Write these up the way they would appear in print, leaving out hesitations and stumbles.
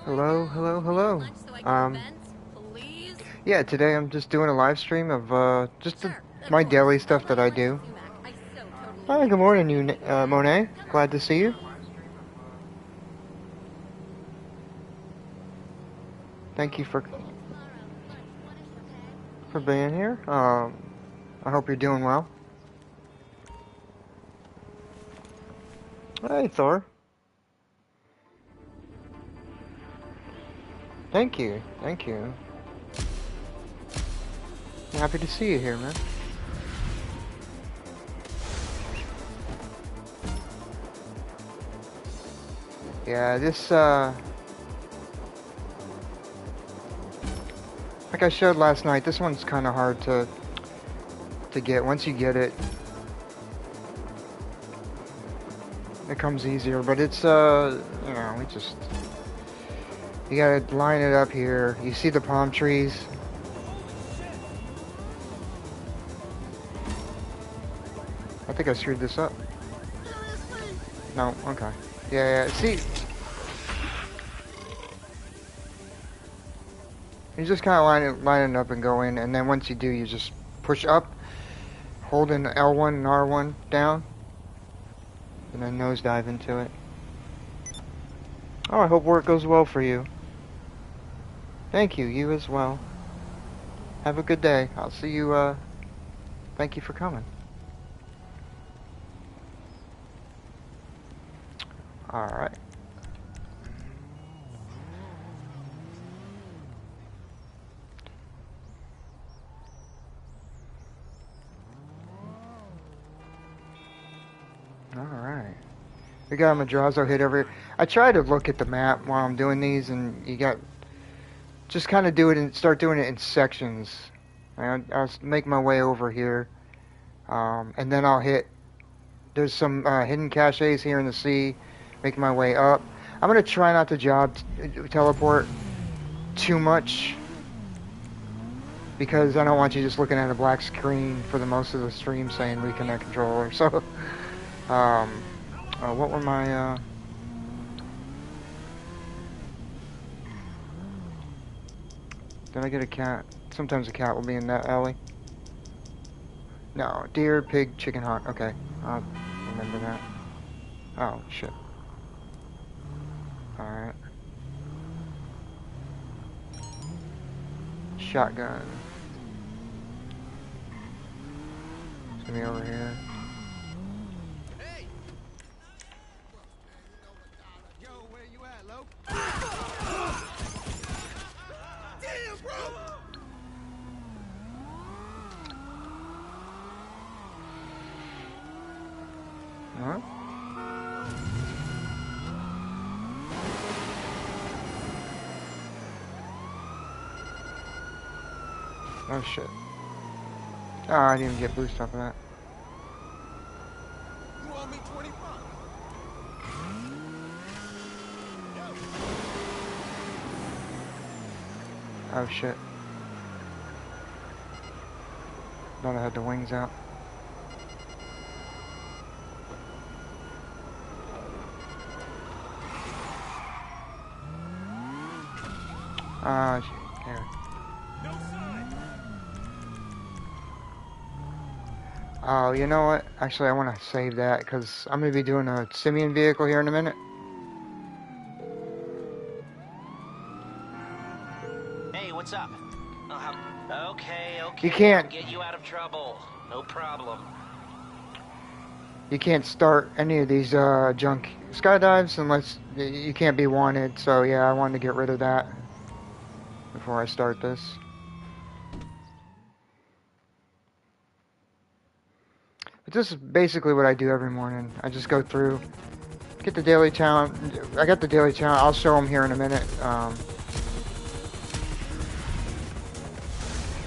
Hello, hello, hello. Um, yeah, today I'm just doing a live stream of my daily stuff that I do. Hi, good morning, you Monet. Glad to see you. Thank you for being here. I hope you're doing well. Hey, Thor. Thank you, thank you. Happy to see you here, man. Yeah, this like I showed last night, this one's kind of hard to get. Once you get it, it comes easier. But it's you know, you gotta line it up here. You see the palm trees? I think I screwed this up. No, okay. Yeah, see, you just kind of line it up and go in, and then once you do, you just push up, holding L1 and R1 down, and then nosedive into it. Oh, I hope work goes well for you. Thank you, you as well. Have a good day. I'll see you, thank you for coming. Alright. Alright. We got a Madrazo hit over here. I try to look at the map while I'm doing these, and you got... Just kind of do it and start doing it in sections. I'll make my way over here, and then I'll hit... There's some hidden caches here in the sea. Make my way up. I'm going to try not to teleport too much, because I don't want you just looking at a black screen for the most of the stream saying reconnect controller. So, what were my... Did I get a cat? Sometimes a cat will be in that alley. No, deer, pig, chicken, hawk. Okay, I'll remember that. Oh, shit. Alright. Shotgun. It's gonna be over here. Hey! Yo, where you at, Lo? Damn, bro! Huh? Oh shit. Oh, I didn't even get boost off of that. You owe me 25. Oh shit. Thought I had the wings out. Ah, here. No sign. Oh, you know what? Actually, I want to save that because I'm going to be doing a Simeon vehicle here in a minute. Hey, what's up? Okay, You can't. I'll get you out of trouble. No problem. You can't start any of these junk skydives unless you can't be wanted. So yeah, I wanted to get rid of that before I start this. But this is basically what I do every morning. I just go through, get the daily talent. I got the daily talent. I'll show them here in a minute.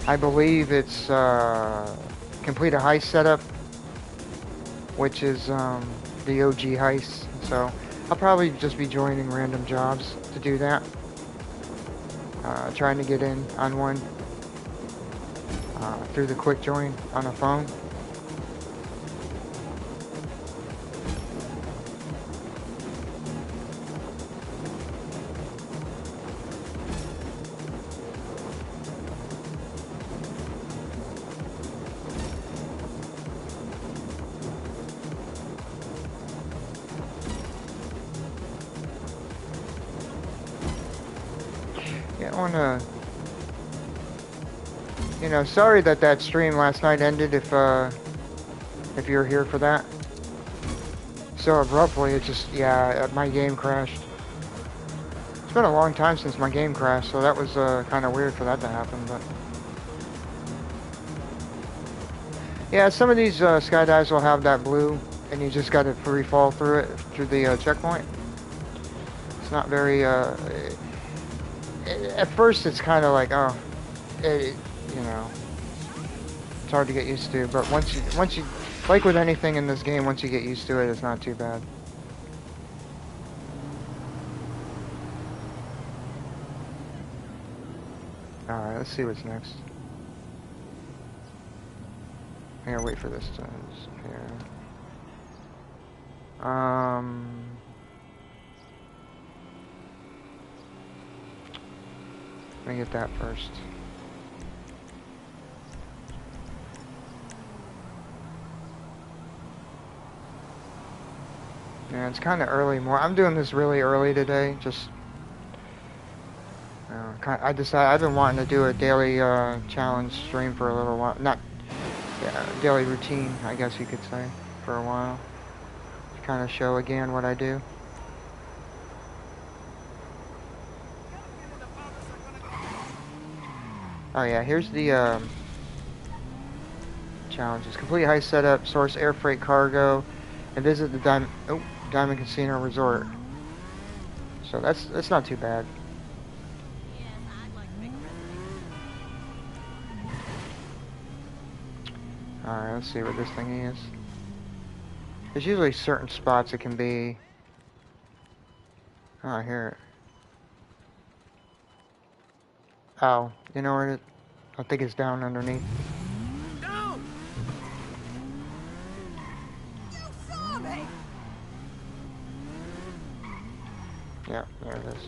I believe it's complete a heist setup, which is the OG heist. So I'll probably just be joining random jobs to do that. Trying to get in on one through the quick join on a phone. Yeah, I wanna. You know, sorry that that stream last night ended. If you were here for that, so abruptly, it just my game crashed. It's been a long time since my game crashed, so that was kind of weird for that to happen. But yeah, some of these skydives will have that blue, and you just got to free fall through it through the checkpoint. It's not very. At first, it's kind of like you know, it's hard to get used to. But once you, like with anything in this game, once you get used to it, it's not too bad. All right, let's see what's next. I gotta wait for this to disappear. Let me get that first. Yeah, it's kind of early. I'm doing this really early today. Just, I decided I've been wanting to do a daily challenge stream for a little while. Not, yeah, daily routine, I guess you could say, for a while. To kind of show again what I do. Oh yeah, here's the challenges. Complete high setup, source air freight cargo, and visit the Diamond Casino Resort. So that's not too bad. Alright, let's see what this thing is. There's usually certain spots it can be. Oh, I hear it. Oh, you know where it? I think it's down underneath. Down! You saw me! Yeah, there it is.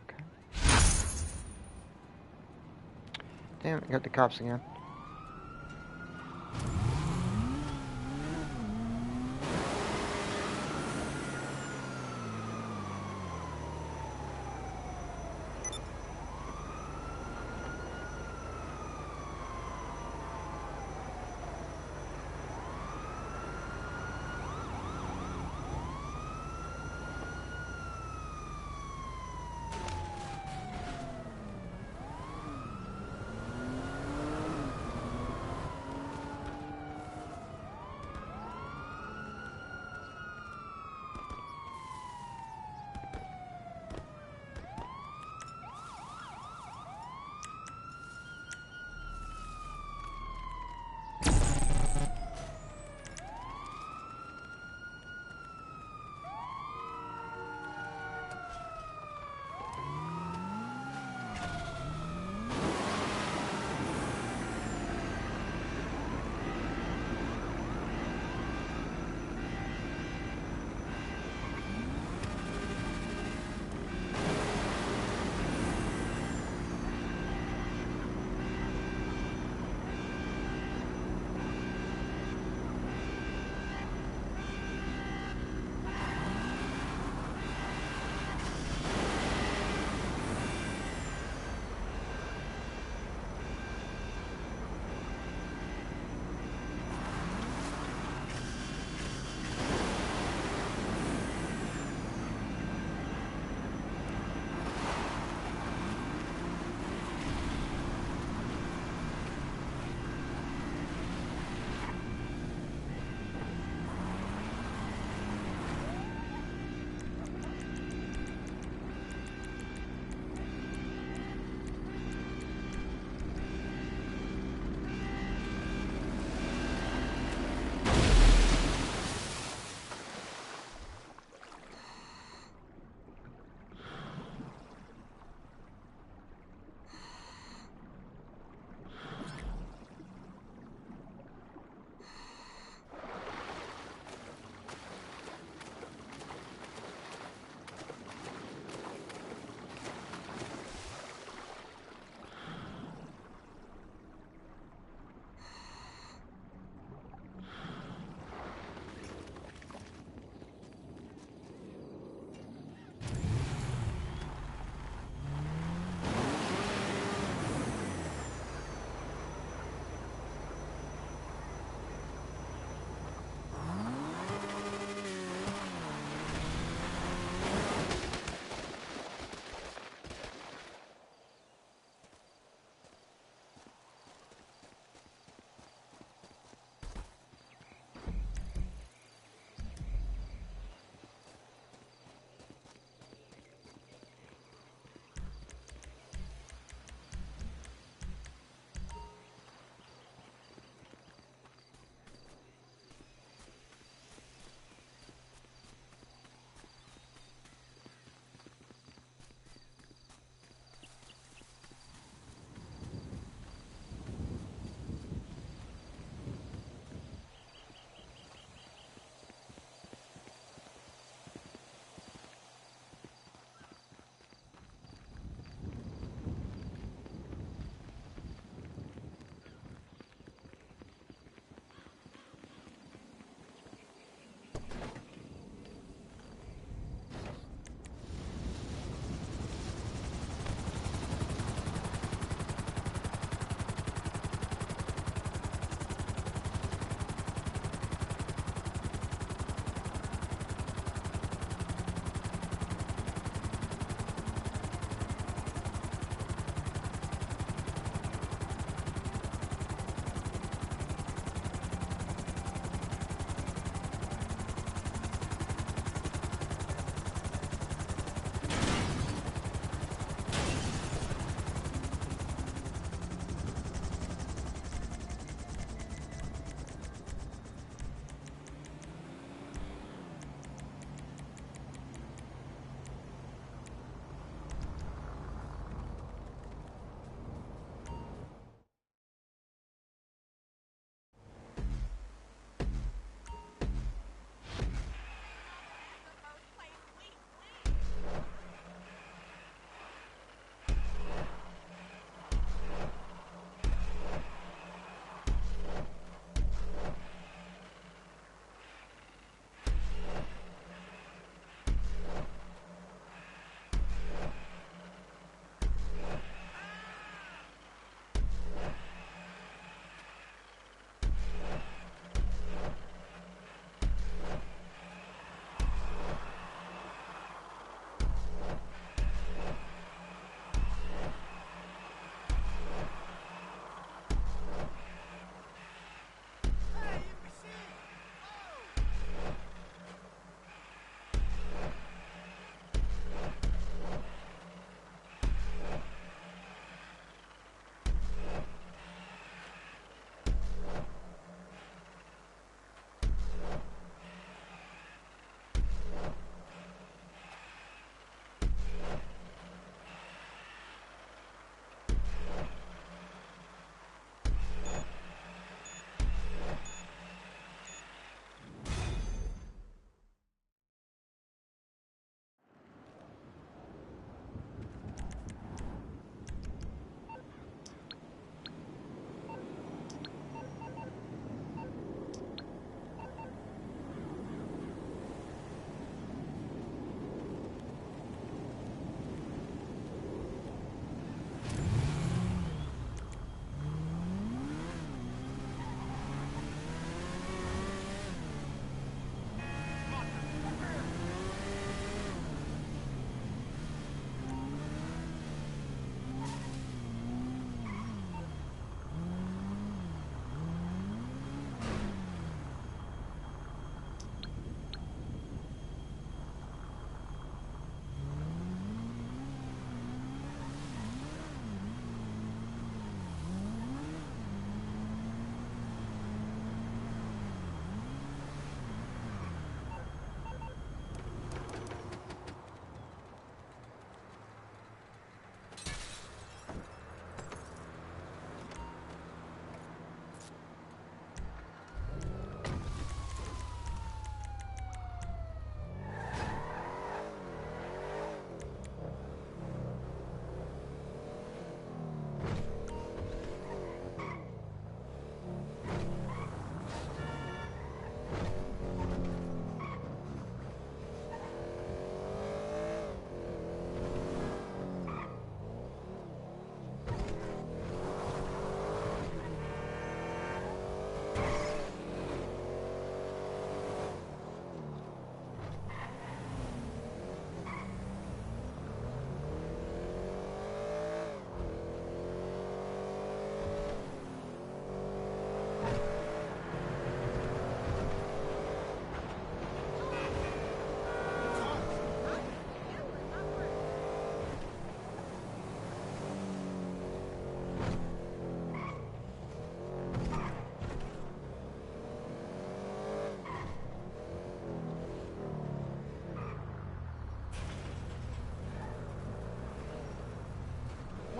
Okay. Damn it, got the cops again.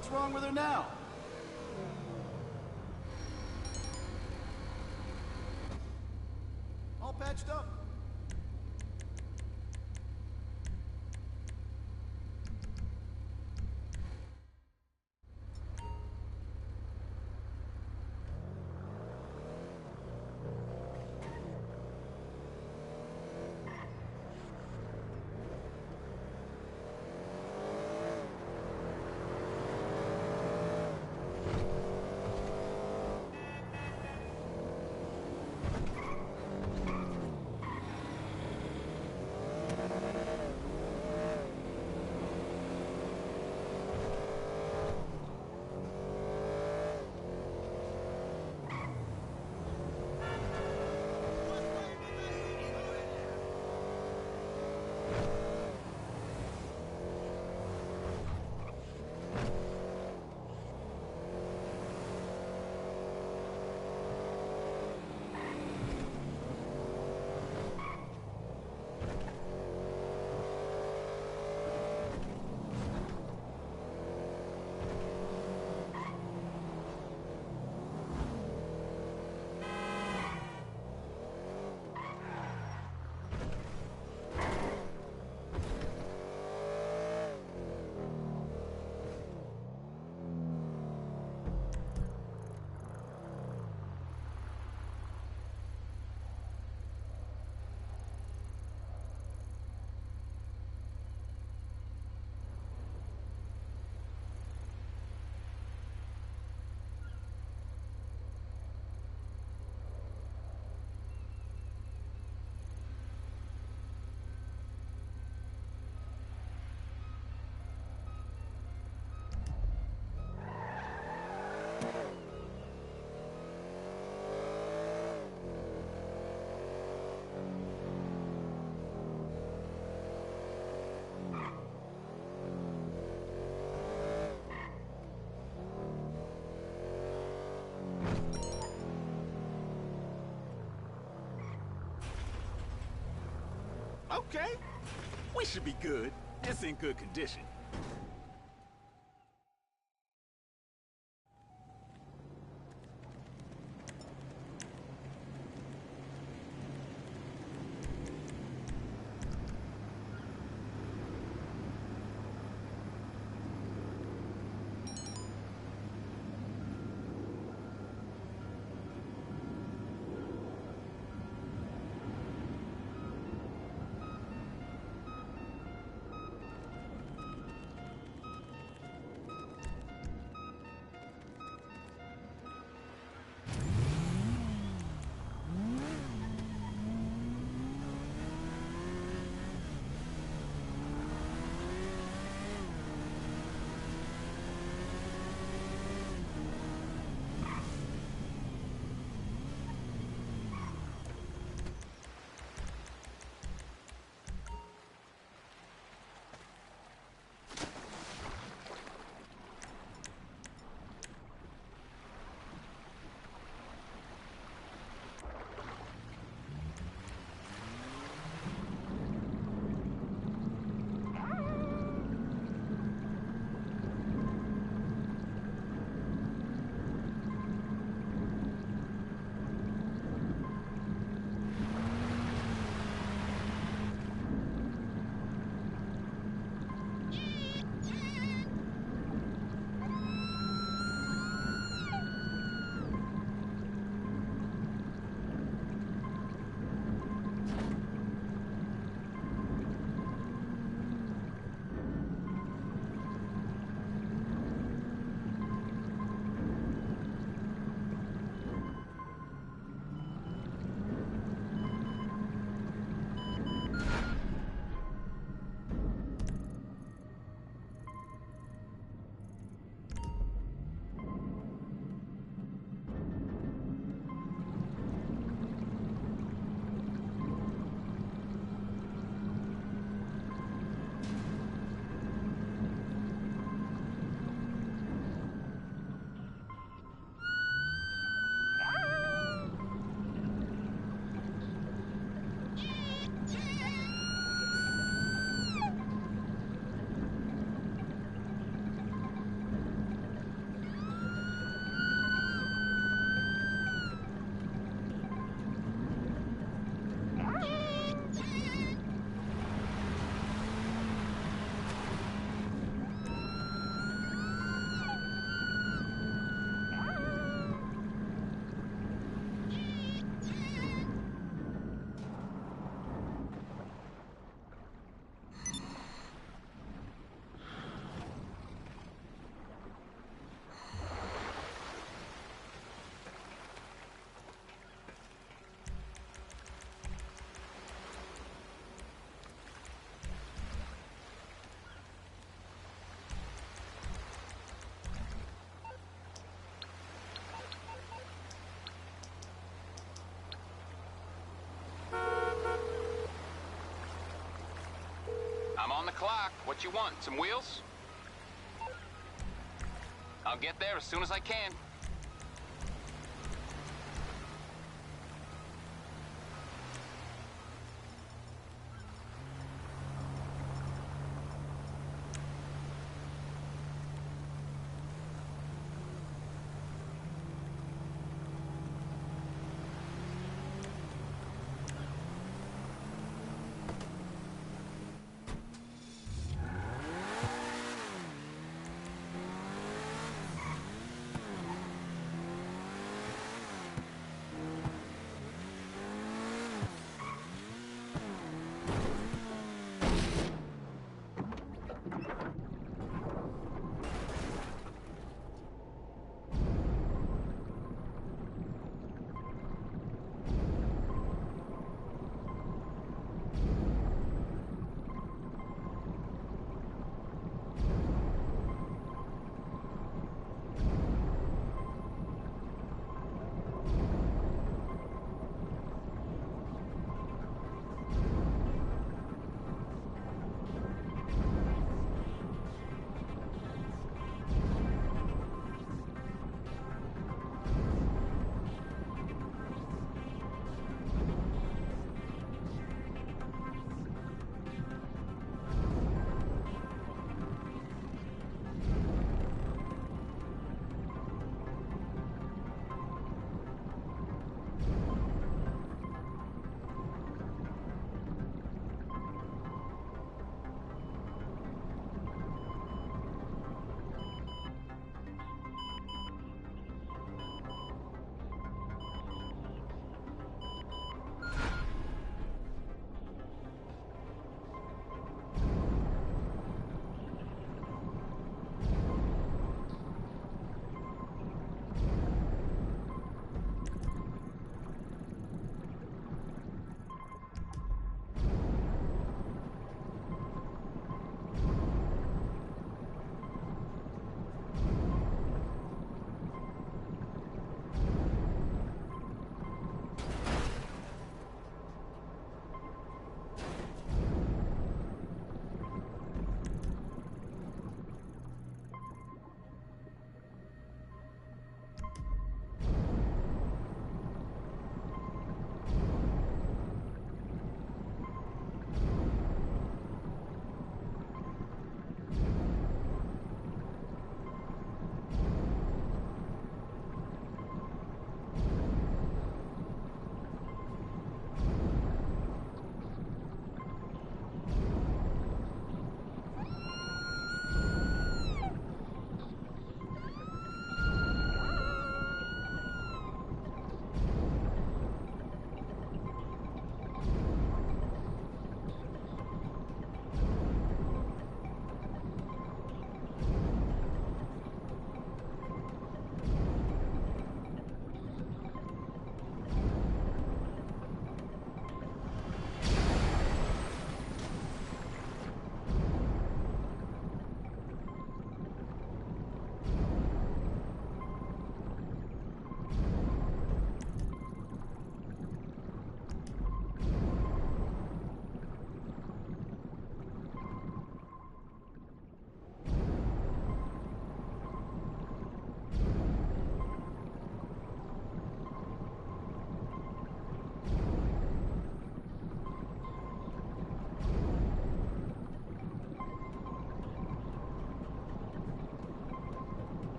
what's wrong with her now? All patched up. Okay, we should be good. It's in good condition. o'clock. What you want? Some wheels? I'll get there as soon as I can.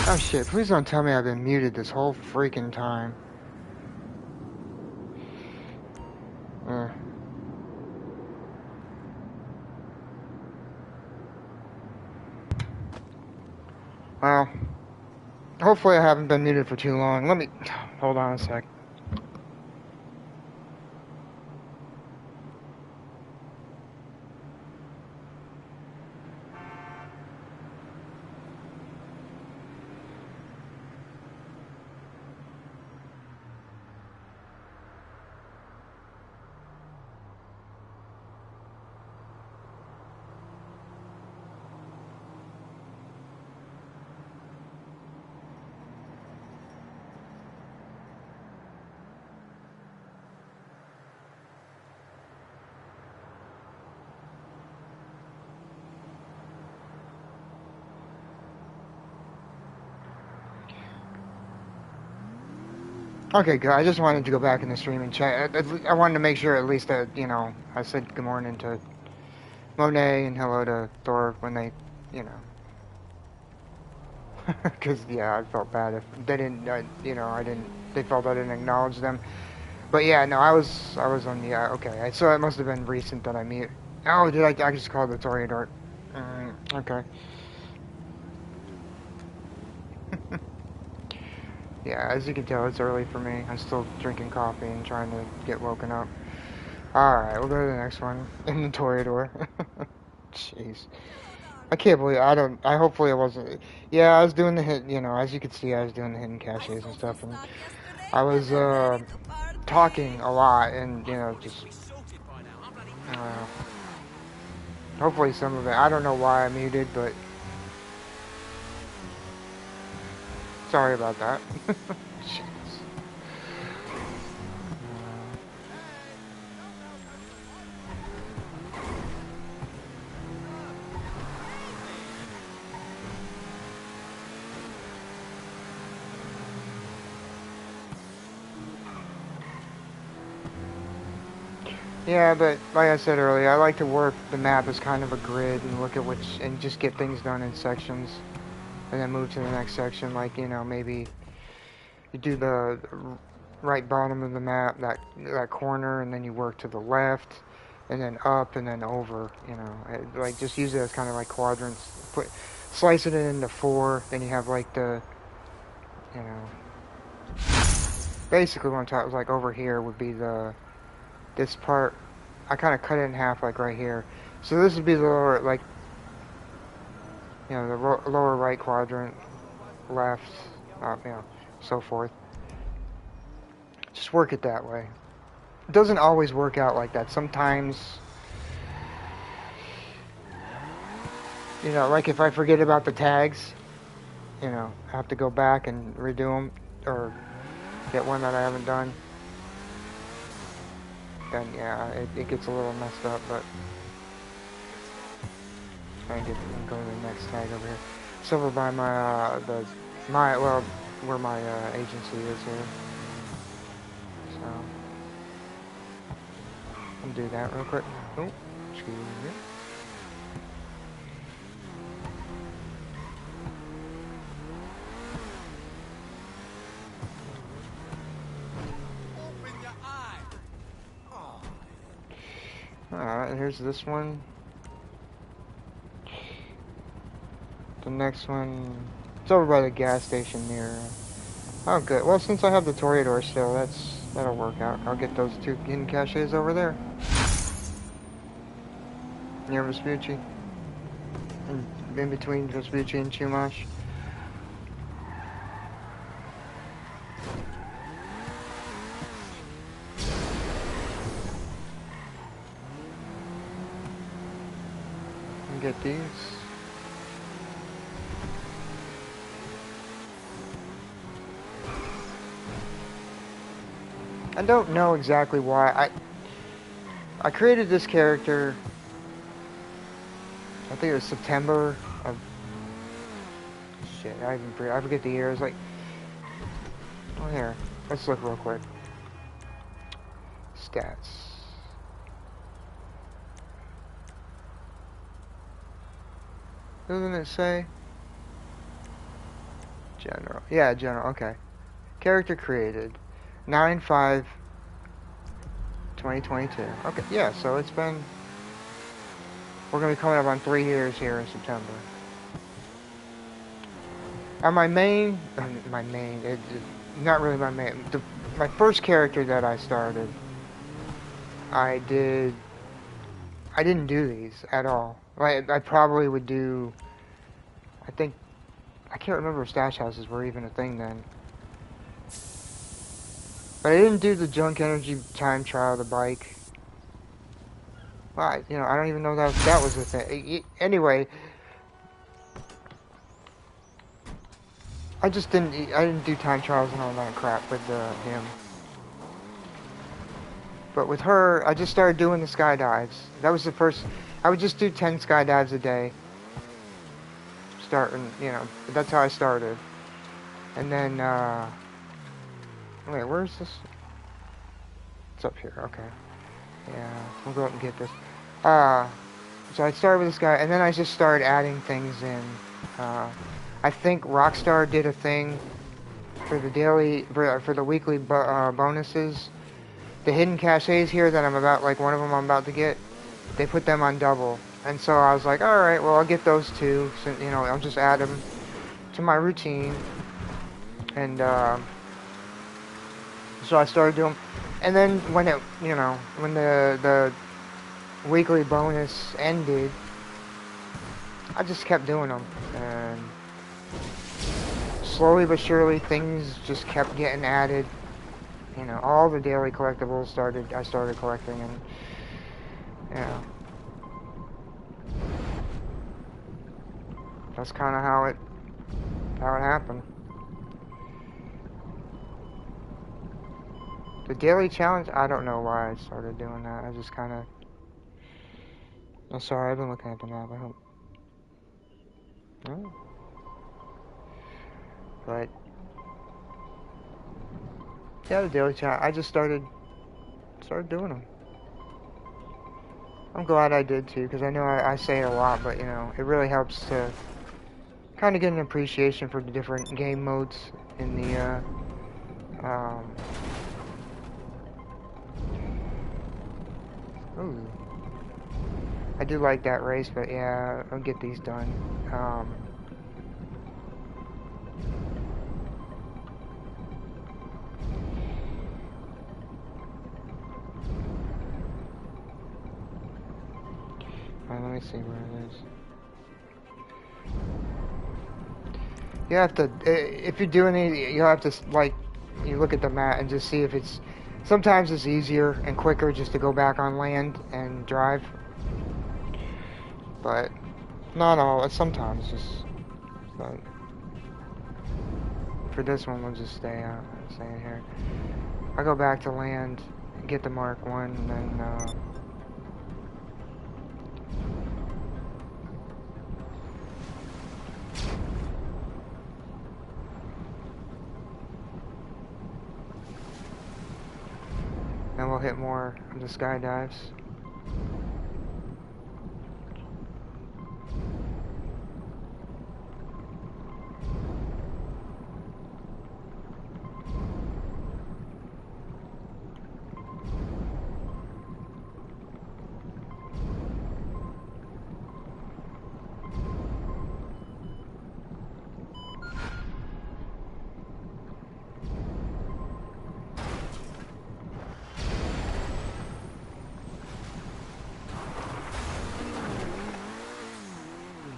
Oh shit, please don't tell me I've been muted this whole freaking time. Uh. Well, hopefully I haven't been muted for too long. Let me... Hold on a sec. Okay, good. I just wanted to go back in the stream and check. I wanted to make sure at least that, you know, I said good morning to Monet and hello to Thor when they, you know. Because, yeah, I felt bad if they didn't, you know, they felt I didn't acknowledge them. But yeah, no, I was on the, okay. So it must have been recent that I mute. Oh, I just called the Toreador. Okay. Yeah, as you can tell, it's early for me. I'm still drinking coffee and trying to get woken up. Alright, we'll go to the next one. In the Toreador. Jeez. I can't believe, hopefully I wasn't, yeah, I was doing the hit, you know, as you can see, I was doing the hidden caches and stuff, and I was, talking a lot, and, you know, just, uh, hopefully some of it, I don't know why I muted, but, sorry about that. Jeez. Yeah, but like I said earlier, I like to work the map as kind of a grid and look at which, and just get things done in sections, and then move to the next section, like, you know, maybe you do the right bottom of the map, that corner, and then you work to the left, and then up, and then over, you know, like, just use it as kind of like quadrants, slice it into 4, then you have like the, you know, basically what I'm talking, like over here would be this part, I kind of cut it in half, like right here, so this would be the lower, like, you know, the lower right quadrant, left, you know, so forth. Just work it that way. It doesn't always work out like that. Sometimes, you know, like if I forget about the tags, you know, I have to go back and redo them, or get one that I haven't done. Then yeah, it gets a little messed up, but I can go to the next tag over here. It's over by my, well, where my agency is here. So, I'll do that real quick. Oh, excuse me. Open your eye. Oh. Alright, here's this one. The next one, it's over by the gas station near. Oh, good. Well, since I have the Toreador still, that'll work out. I'll get those 2 hidden caches over there. Near Vespucci. In between Vespucci and Chumash. And get these. I don't know exactly why. I created this character, I think it was September of, shit, I forget the year. It's like, oh, here, let's look real quick. Stats. Doesn't it say? General. Yeah, General. Okay. Character created. 9/5/2022. Okay. Yeah. So it's been. We're gonna be coming up on 3 years here in September. And my main, not really my main. My first character that I started, I didn't do these at all. Like I probably would do. I think I can't remember if stash houses were even a thing then. But I didn't do the junk energy time trial, the bike. Well, I don't even know that was a thing. Anyway, I didn't do time trials and all that crap with him. But with her, I just started doing the skydives. That was the first. I would just do 10 skydives a day. Starting, that's how I started. And then, wait, where's this? It's up here, okay. Yeah, we'll go up and get this. So I started with this guy, and then I just started adding things in. I think Rockstar did a thing for the for the weekly bonuses. The hidden caches here that one of them I'm about to get, they put them on double. And so I was like, alright, well I'll get those two, so, I'll just add them to my routine. And, so I started doing, and then when when the weekly bonus ended, I just kept doing them, and slowly but surely things just kept getting added. All the daily collectibles I started collecting, and that's kind of how it happened. The daily challenge, I don't know why I started doing that. I just kind of... Oh, sorry, I've been looking at the map. I hope... Oh. But... yeah, the daily challenge, I just started doing them. I'm glad I did too, because I know I say it a lot, but it really helps to kind of get an appreciation for the different game modes in the, ooh. I do like that race, but yeah, I'll get these done. Alright, let me see where it is. You have to, if you're doing it, you'll have to, you look at the map and just see if it's, sometimes it's easier and quicker just to go back on land and drive. But, not all, sometimes just, but, for this one, we'll just stay in here. I'll go back to land, get the Mark 1, and then, then we'll hit more of the skydives.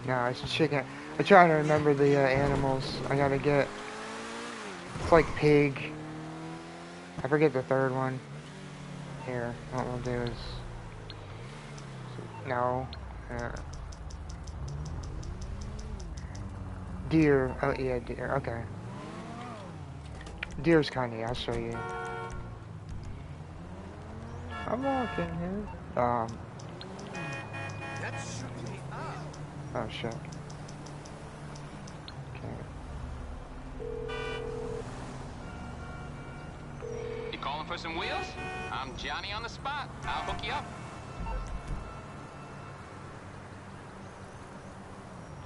No, it's chicken. I'm trying to remember the animals I gotta get. It's like pig. I forget the third one. Here, what we'll do is... No. Deer. Oh, yeah, deer. Okay. Deer's kinda, I'll show you. I'm walking here. That shook me up. Oh, shit. Okay. You calling for some wheels? I'm Johnny on the spot. I'll hook you up.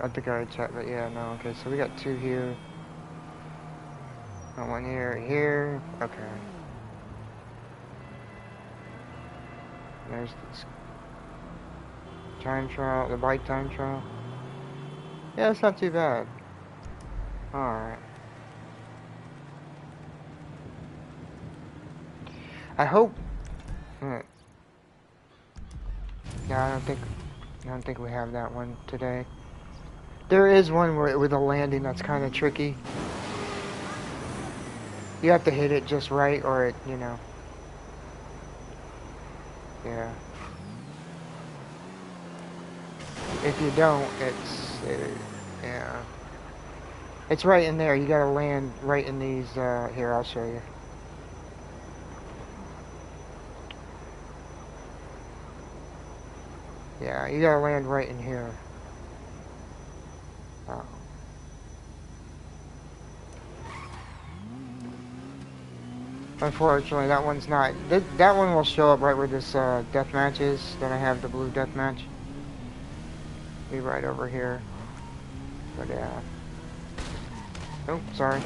I think I already checked, but yeah, no, okay, so we got 2 here. I want here. Okay. There's this time trial, the bike time trial. Yeah, it's not too bad. Alright. I hope... Yeah, I don't think we have that one today. There is one with a landing that's kind of tricky. You have to hit it just right, or it, you know. Yeah. If you don't, yeah. It's right in there. You gotta land right in these, here, I'll show you. Yeah, you gotta land right in here. Oh. Unfortunately, that one's not. That one will show up right where this death match is. Then I have the blue death match. Be right over here. But yeah. Oh, sorry.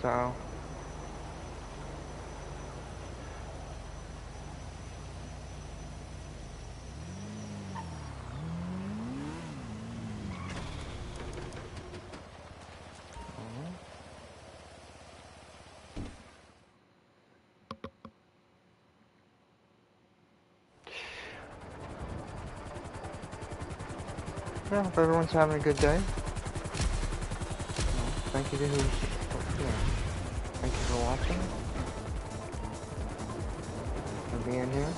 So. Yeah, hope everyone's having a good day. Thank you to thank you for watching. For being here.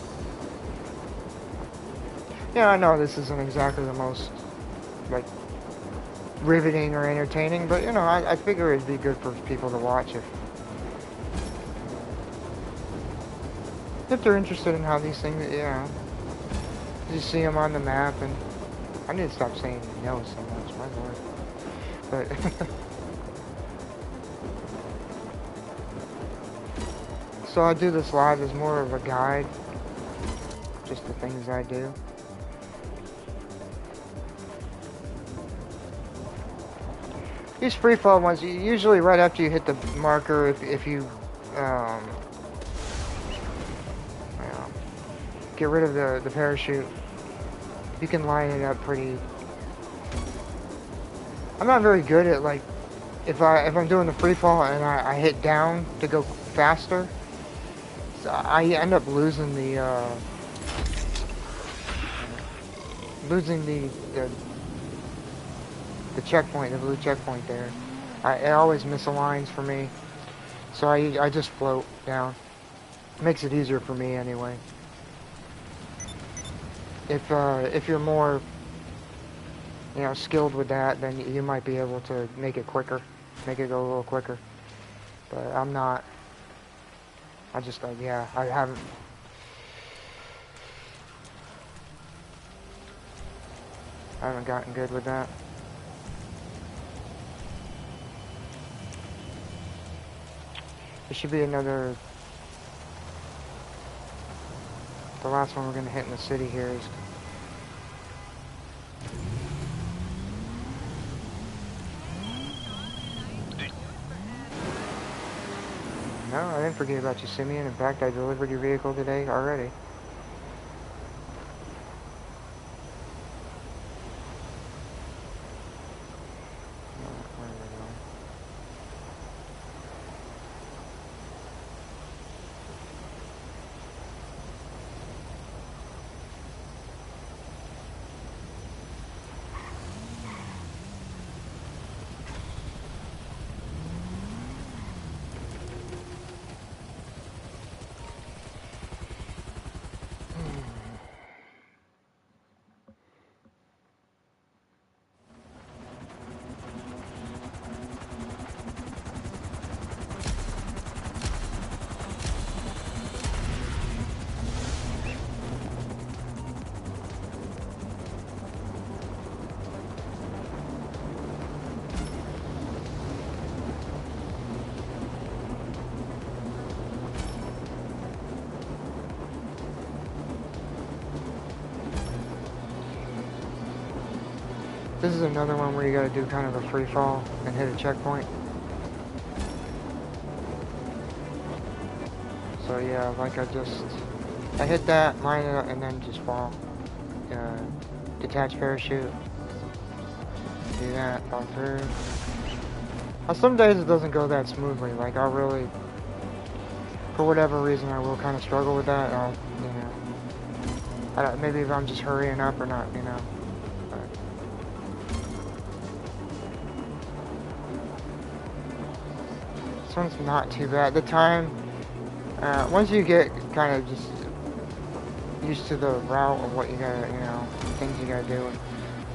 Yeah, I know this isn't exactly the most, like, riveting or entertaining, but, you know, I figure it'd be good for people to watch if they're interested in how these things, yeah. You see them on the map, and I need to stop saying no so much, my lord. But, so I do this live as more of a guide, just the things I do. These freefall ones, usually right after you hit the marker, if you, get rid of the parachute, you can line it up pretty. I'm not very good at, like, if I'm doing the free fall and I hit down to go faster, so I end up losing the checkpoint, the blue checkpoint there. It always misaligns for me, so I just float down. Makes it easier for me anyway. If you're more, you know, skilled with that, then you might be able to make it quicker, make it go a little quicker. But I'm not. I just, yeah, I haven't. I haven't gotten good with that. There should be another. The last one we're gonna hit in the city here is. No, I didn't forget about you, Simeon. In fact, I delivered your vehicle today already. This is another one where you gotta do kind of a free fall and hit a checkpoint. So yeah, like I hit that, line it up, and then just fall. Detach parachute. Do that, fall through. Some days it doesn't go that smoothly. Like I'll really, for whatever reason, I will kind of struggle with that. I'll, you know, maybe if I'm just hurrying up or not, you know. But this one's not too bad. The time, once you get kind of just used to the route of what you gotta, you know, things you gotta do,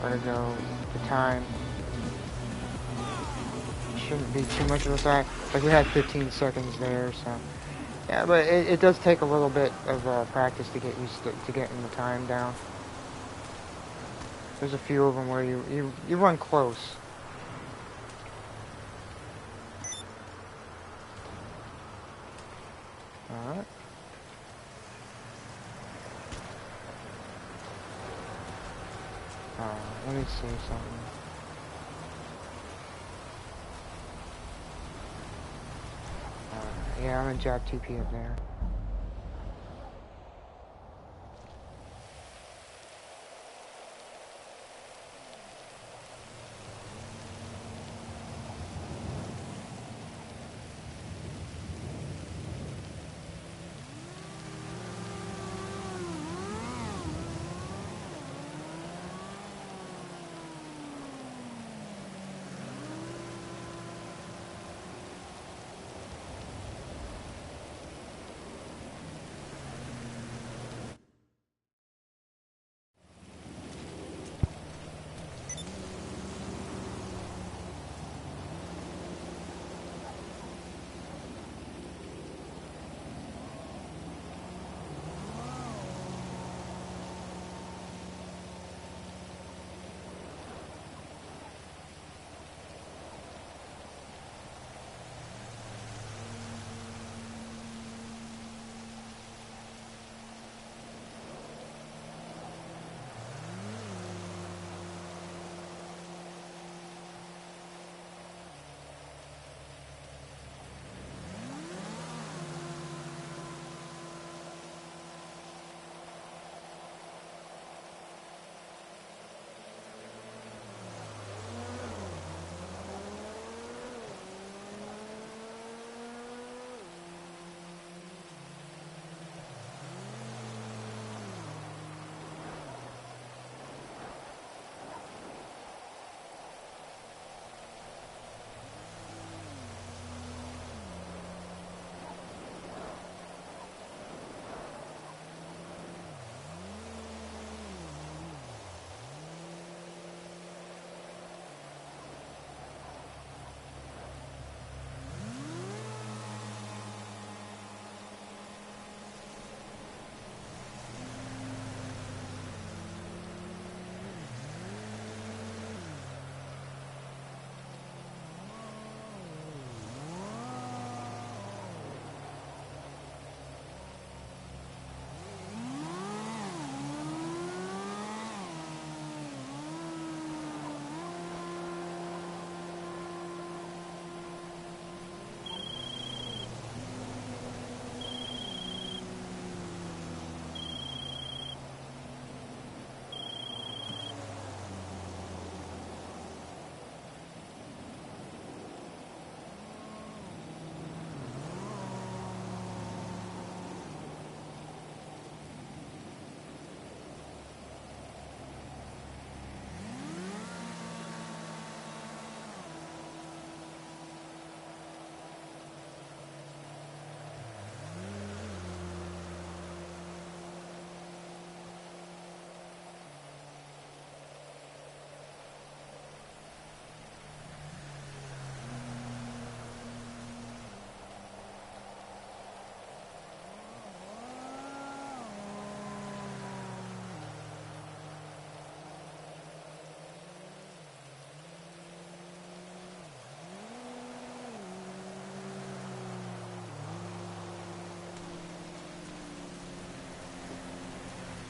where to go, the time shouldn't be too much of a fact. Like we had 15 seconds there, so yeah. But it does take a little bit of practice to get used to getting the time down. There's a few of them where you run close. All right. Let me see something. Yeah, I'm gonna jab TP up there.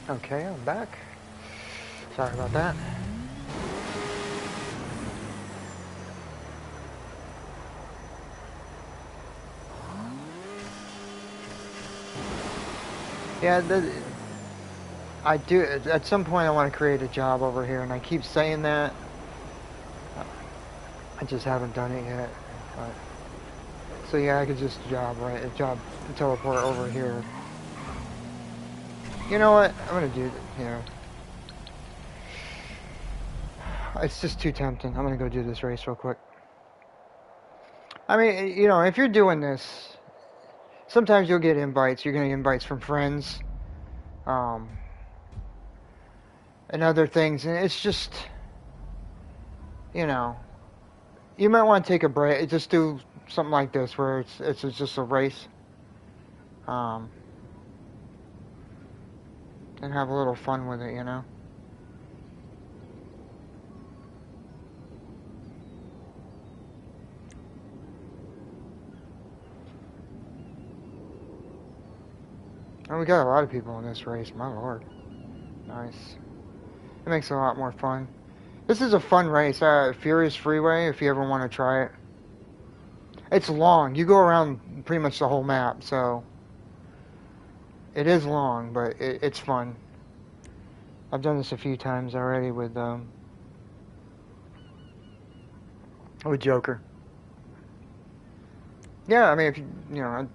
Okay, I'm back. Sorry about that. Yeah, I do. At some point, I want to create a job over here, and I keep saying that. I just haven't done it yet. But, so yeah, I could just job teleport over here. You know what? I'm gonna do. You know, it's just too tempting. I'm gonna go do this race real quick. I mean, you know, if you're doing this, sometimes you'll get invites. You're gonna get invites from friends, um, and other things, and it's just, you know, you might want to take a break. Just do something like this where it's just a race, um, and have a little fun with it. You know. And we got a lot of people in this race. My lord, nice. It makes it a lot more fun. This is a fun race. Furious Freeway. If you ever want to try it, it's long. You go around pretty much the whole map, so it is long, but it's fun. I've done this a few times already with Joker. Yeah, I mean, if you know,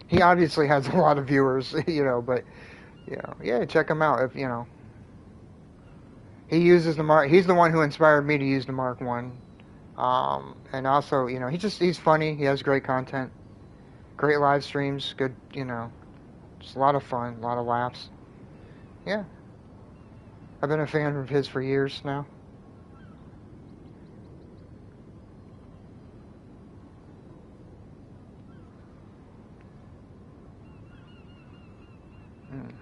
he obviously has a lot of viewers, you know, but you know, yeah, check him out if you know. He uses the Mark. He's the one who inspired me to use the Mark One, and also, you know, he's funny. He has great content, great live streams, good, you know, just a lot of fun, a lot of laughs. Yeah, I've been a fan of his for years now. Mm.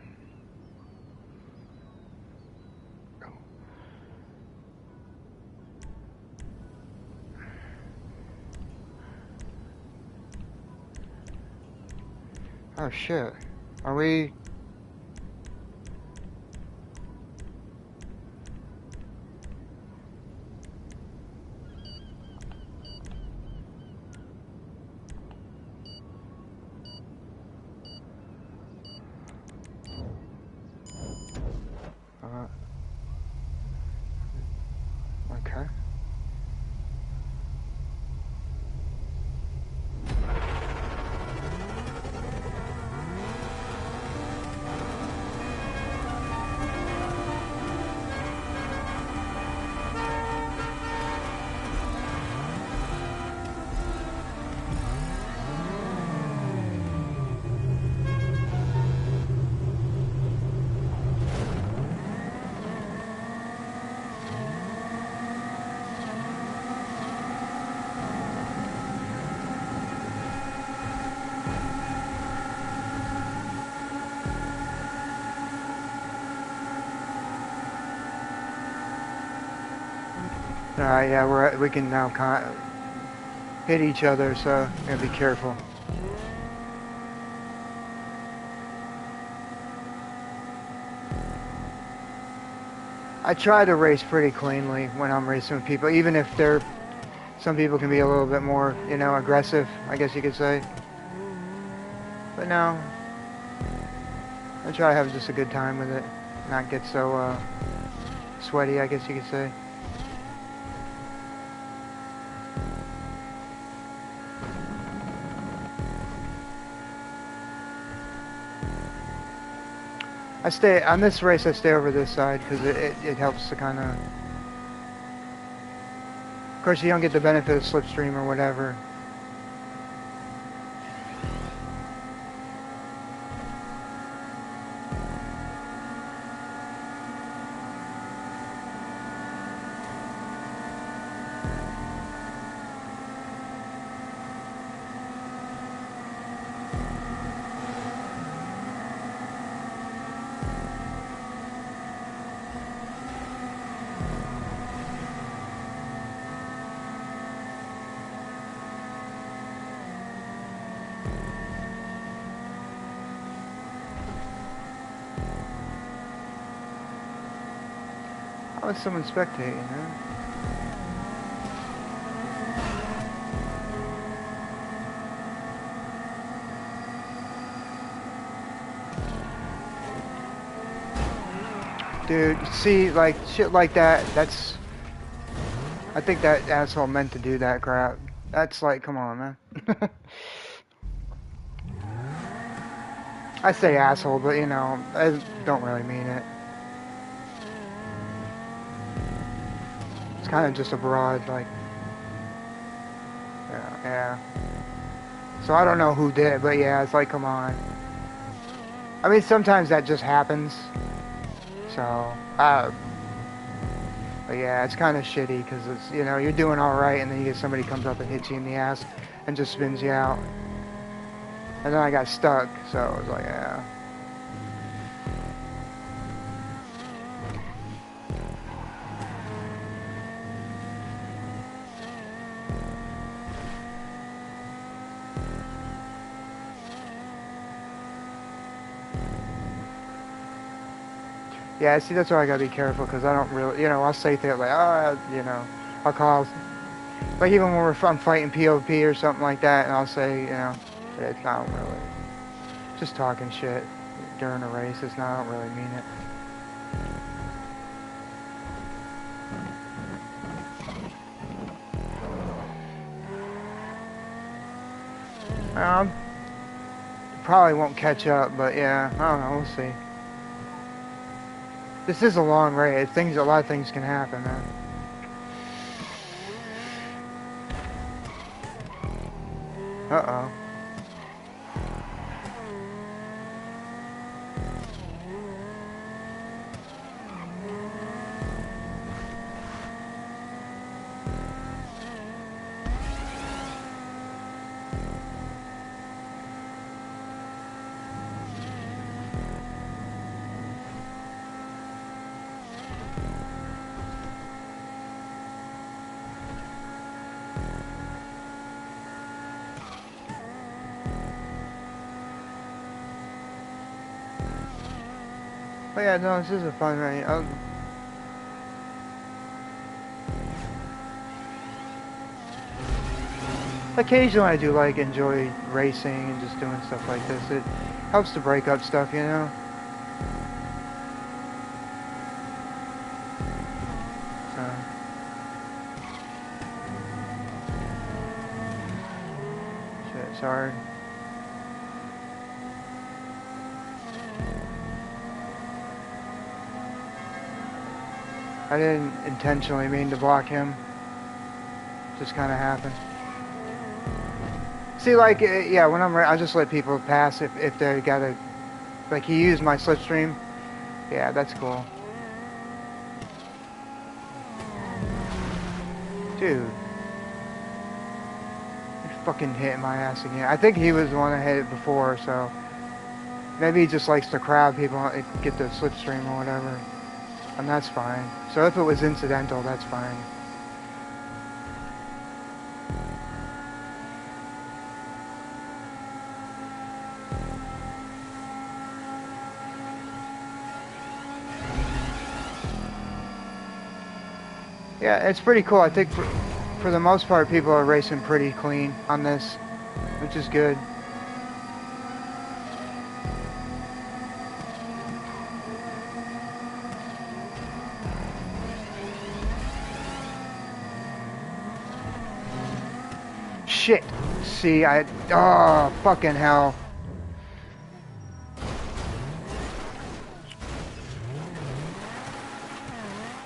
Oh shit, are we? Uh, okay. All right, yeah, we can now hit each other, so gotta be careful. I try to race pretty cleanly when I'm racing with people, even if some people can be a little bit more, you know, aggressive, I guess you could say. But no, I try to have just a good time with it, not get so sweaty, I guess you could say. I stay on this race. I stay over this side because it helps to kind of. Of course, you don't get the benefit of slipstream or whatever. How is someone spectating, huh? Dude, see, like, shit like that, that's... I think that asshole meant to do that crap. That's like, come on, man. I say asshole, but, you know, I don't really mean it. It's kind of just a broad, like... Yeah. So I don't know who did it, but yeah, it's like, come on. I mean, sometimes that just happens. So, but yeah, it's kind of shitty because it's, you know, you're doing all right and then you get somebody comes up and hits you in the ass and just spins you out. And then I got stuck, so it was like, yeah. Yeah, see, that's why I gotta be careful because I don't really, you know, I'll say things like, oh, you know, I'll call, like even when I'm fighting POP or something like that, and I'll say, you know, it's not really, just talking shit during a race. It's not, I don't really mean it. Probably won't catch up, but yeah, I don't know, we'll see. This is a long race. A lot of things can happen, man. Uh-oh. But yeah, no, this is a fun race. Occasionally I do like enjoy racing and just doing stuff like this. It helps to break up stuff, you know? So. Shit, sorry. I didn't intentionally mean to block him. Just kind of happened. See, like, yeah, when I just let people pass if they got a, like, he used my slipstream. Yeah, that's cool. Dude. He fucking hit my ass again. I think he was the one that hit it before, so. Maybe he just likes to crowd people, get the slipstream or whatever. And that's fine. So if it was incidental, that's fine. Yeah, it's pretty cool. I think for the most part, people are racing pretty clean on this, which is good. Shit. See, oh, fucking hell.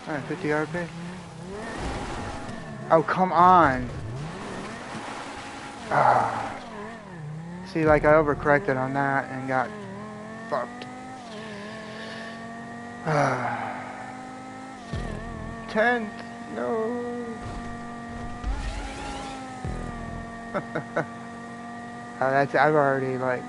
Alright, 50 RP. Oh, come on. Ah. See, like, I overcorrected on that and got fucked. 10th. No. I've already, like...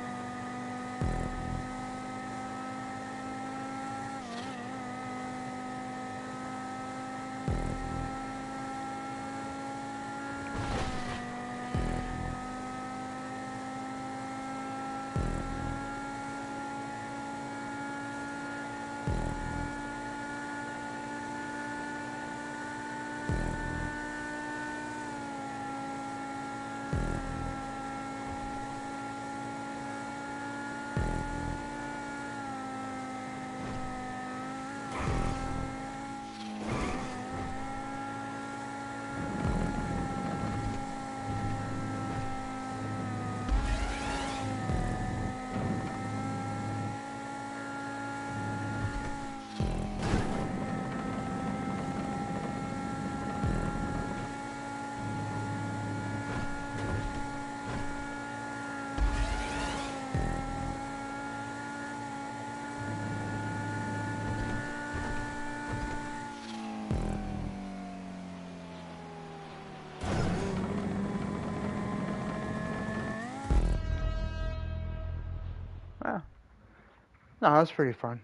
No, that's pretty fun.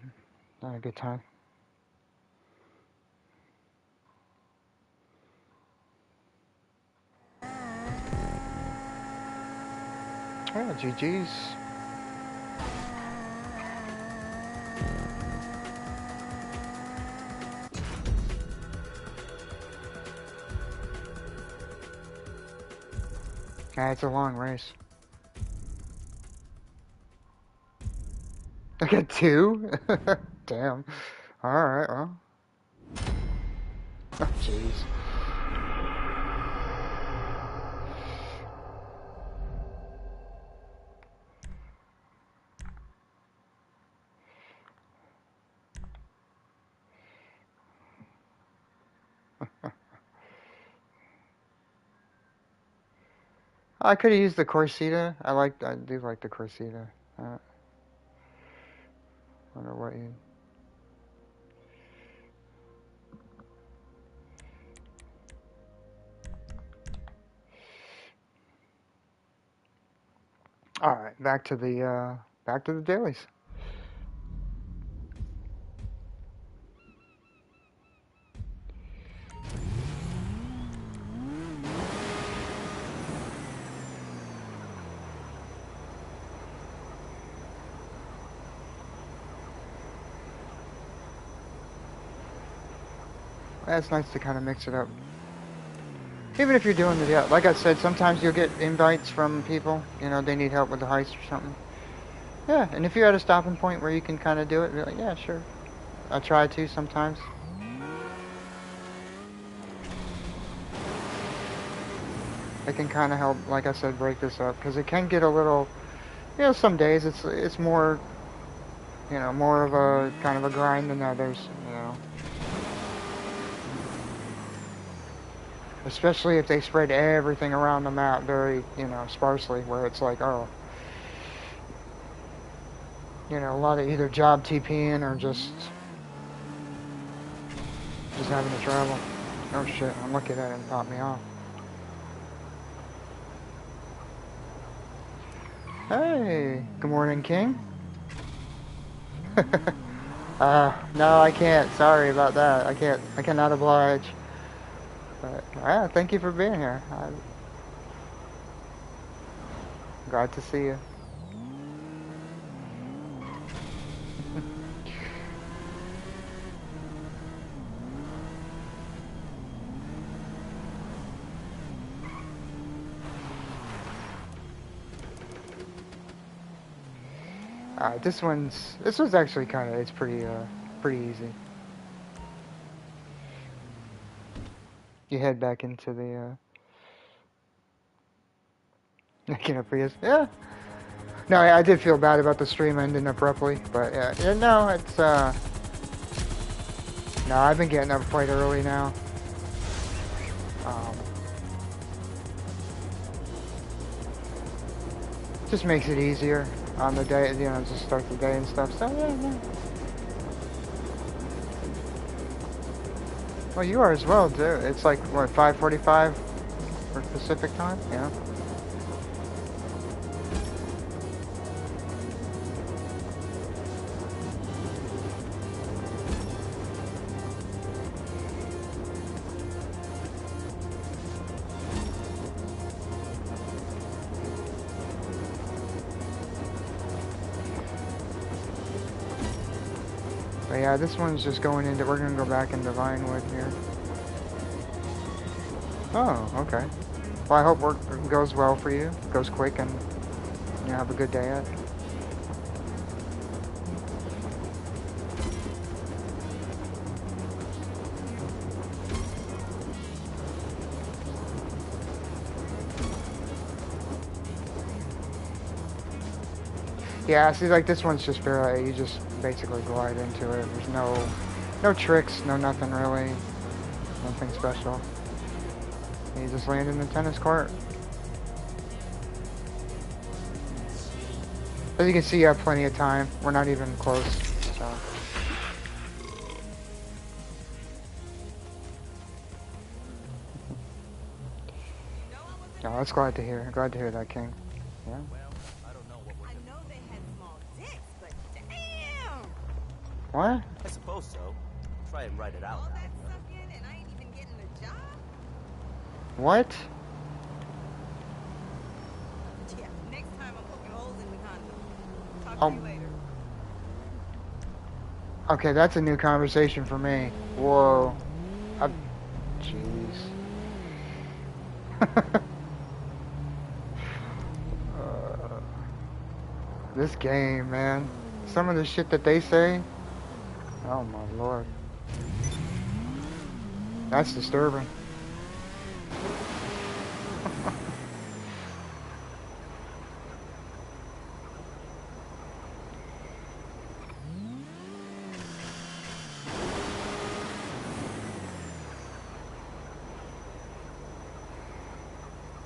Had a good time. Yeah, GG's. Yeah, it's a long race. I got 2? Damn. Alright, well. Oh, jeez. I could have used the Corsita. I do like the Corsita. Wonder what you... Alright, back to the dailies. Yeah, it's nice to kind of mix it up. Even if you're doing the, yeah, like I said, sometimes you'll get invites from people, you know, they need help with the heist or something. Yeah, and if you're at a stopping point where you can kind of do it, be like, yeah, sure. I try to sometimes. It can kind of help, like I said, break this up, because it can get a little, you know, some days it's more, you know, more of a kind of a grind than others, you know. Especially if they spread everything around the map very, you know, sparsely, where it's like, oh, you know, a lot of either job TPing or just having to travel. Oh shit, I'm looking at it and pop me off. Hey, good morning, King. No, I can't. Sorry about that. I cannot oblige. But, thank you for being here. I'm glad to see you. This one's actually it's pretty easy. You head back into the, Prius. Yeah. No, I did feel bad about the stream ending abruptly, but yeah, no, no, I've been getting up quite early now. Um, just makes it easier on the day, you know, just start the day and stuff. So yeah, no. Well, you are as well, too. It's like what, 5:45 for Pacific time? Yeah. But yeah, this one's just going into, we're gonna go back into Vinewood here. Oh, okay. Well, I hope work goes well for you, goes quick, and you have a good day at it. Yeah, see, like this one's just barely, you just basically glide into it. There's no tricks, no nothing really, nothing special. You just land in the tennis court. As you can see, you have plenty of time. We're not even close, so. No, that's glad to hear. Glad to hear that, King. Yeah. I know they had small dicks, but damn! What? I suppose so. Try and write it out. All that sucking and I ain't even getting a job? What? Yeah, next time I'm poking holes in the condom. Talk Oh. to you later. Okay, that's a new conversation for me. Whoa. Jeez. This game, man. Some of the shit that they say. Oh my lord. That's disturbing.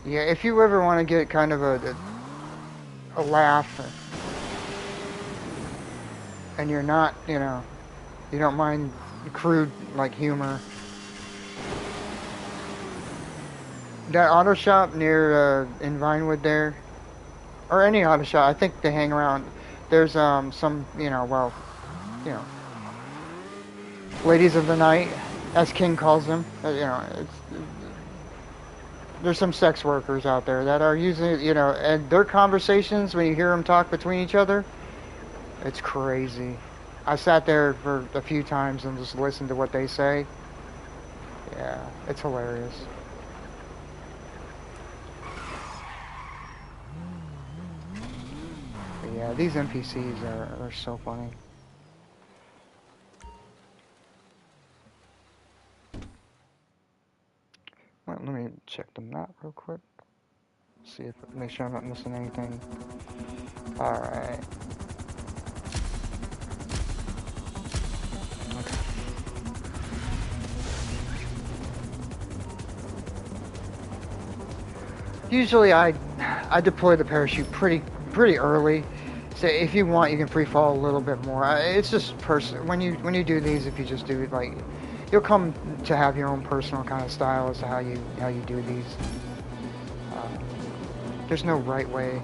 Yeah, if you ever want to get kind of a laugh, and you're not, you know, you don't mind crude like humor. That auto shop near in Vinewood there, or any auto shop, I think they hang around. There's some, you know, well, you know, ladies of the night, as King calls them. You know, there's some sex workers out there that are using, you know, and their conversations when you hear them talk between each other, it's crazy. I sat there for a few times and just listened to what they say. Yeah, it's hilarious. But yeah, these NPCs are so funny. Well, let me check the map real quick. See if make sure I'm not missing anything. All right. Okay. Usually I deploy the parachute pretty early. So if you want, you can free fall a little bit more. It's just when you do these, if you just do it like, you'll come to have your own personal kind of style as to how you do these. There's no right way.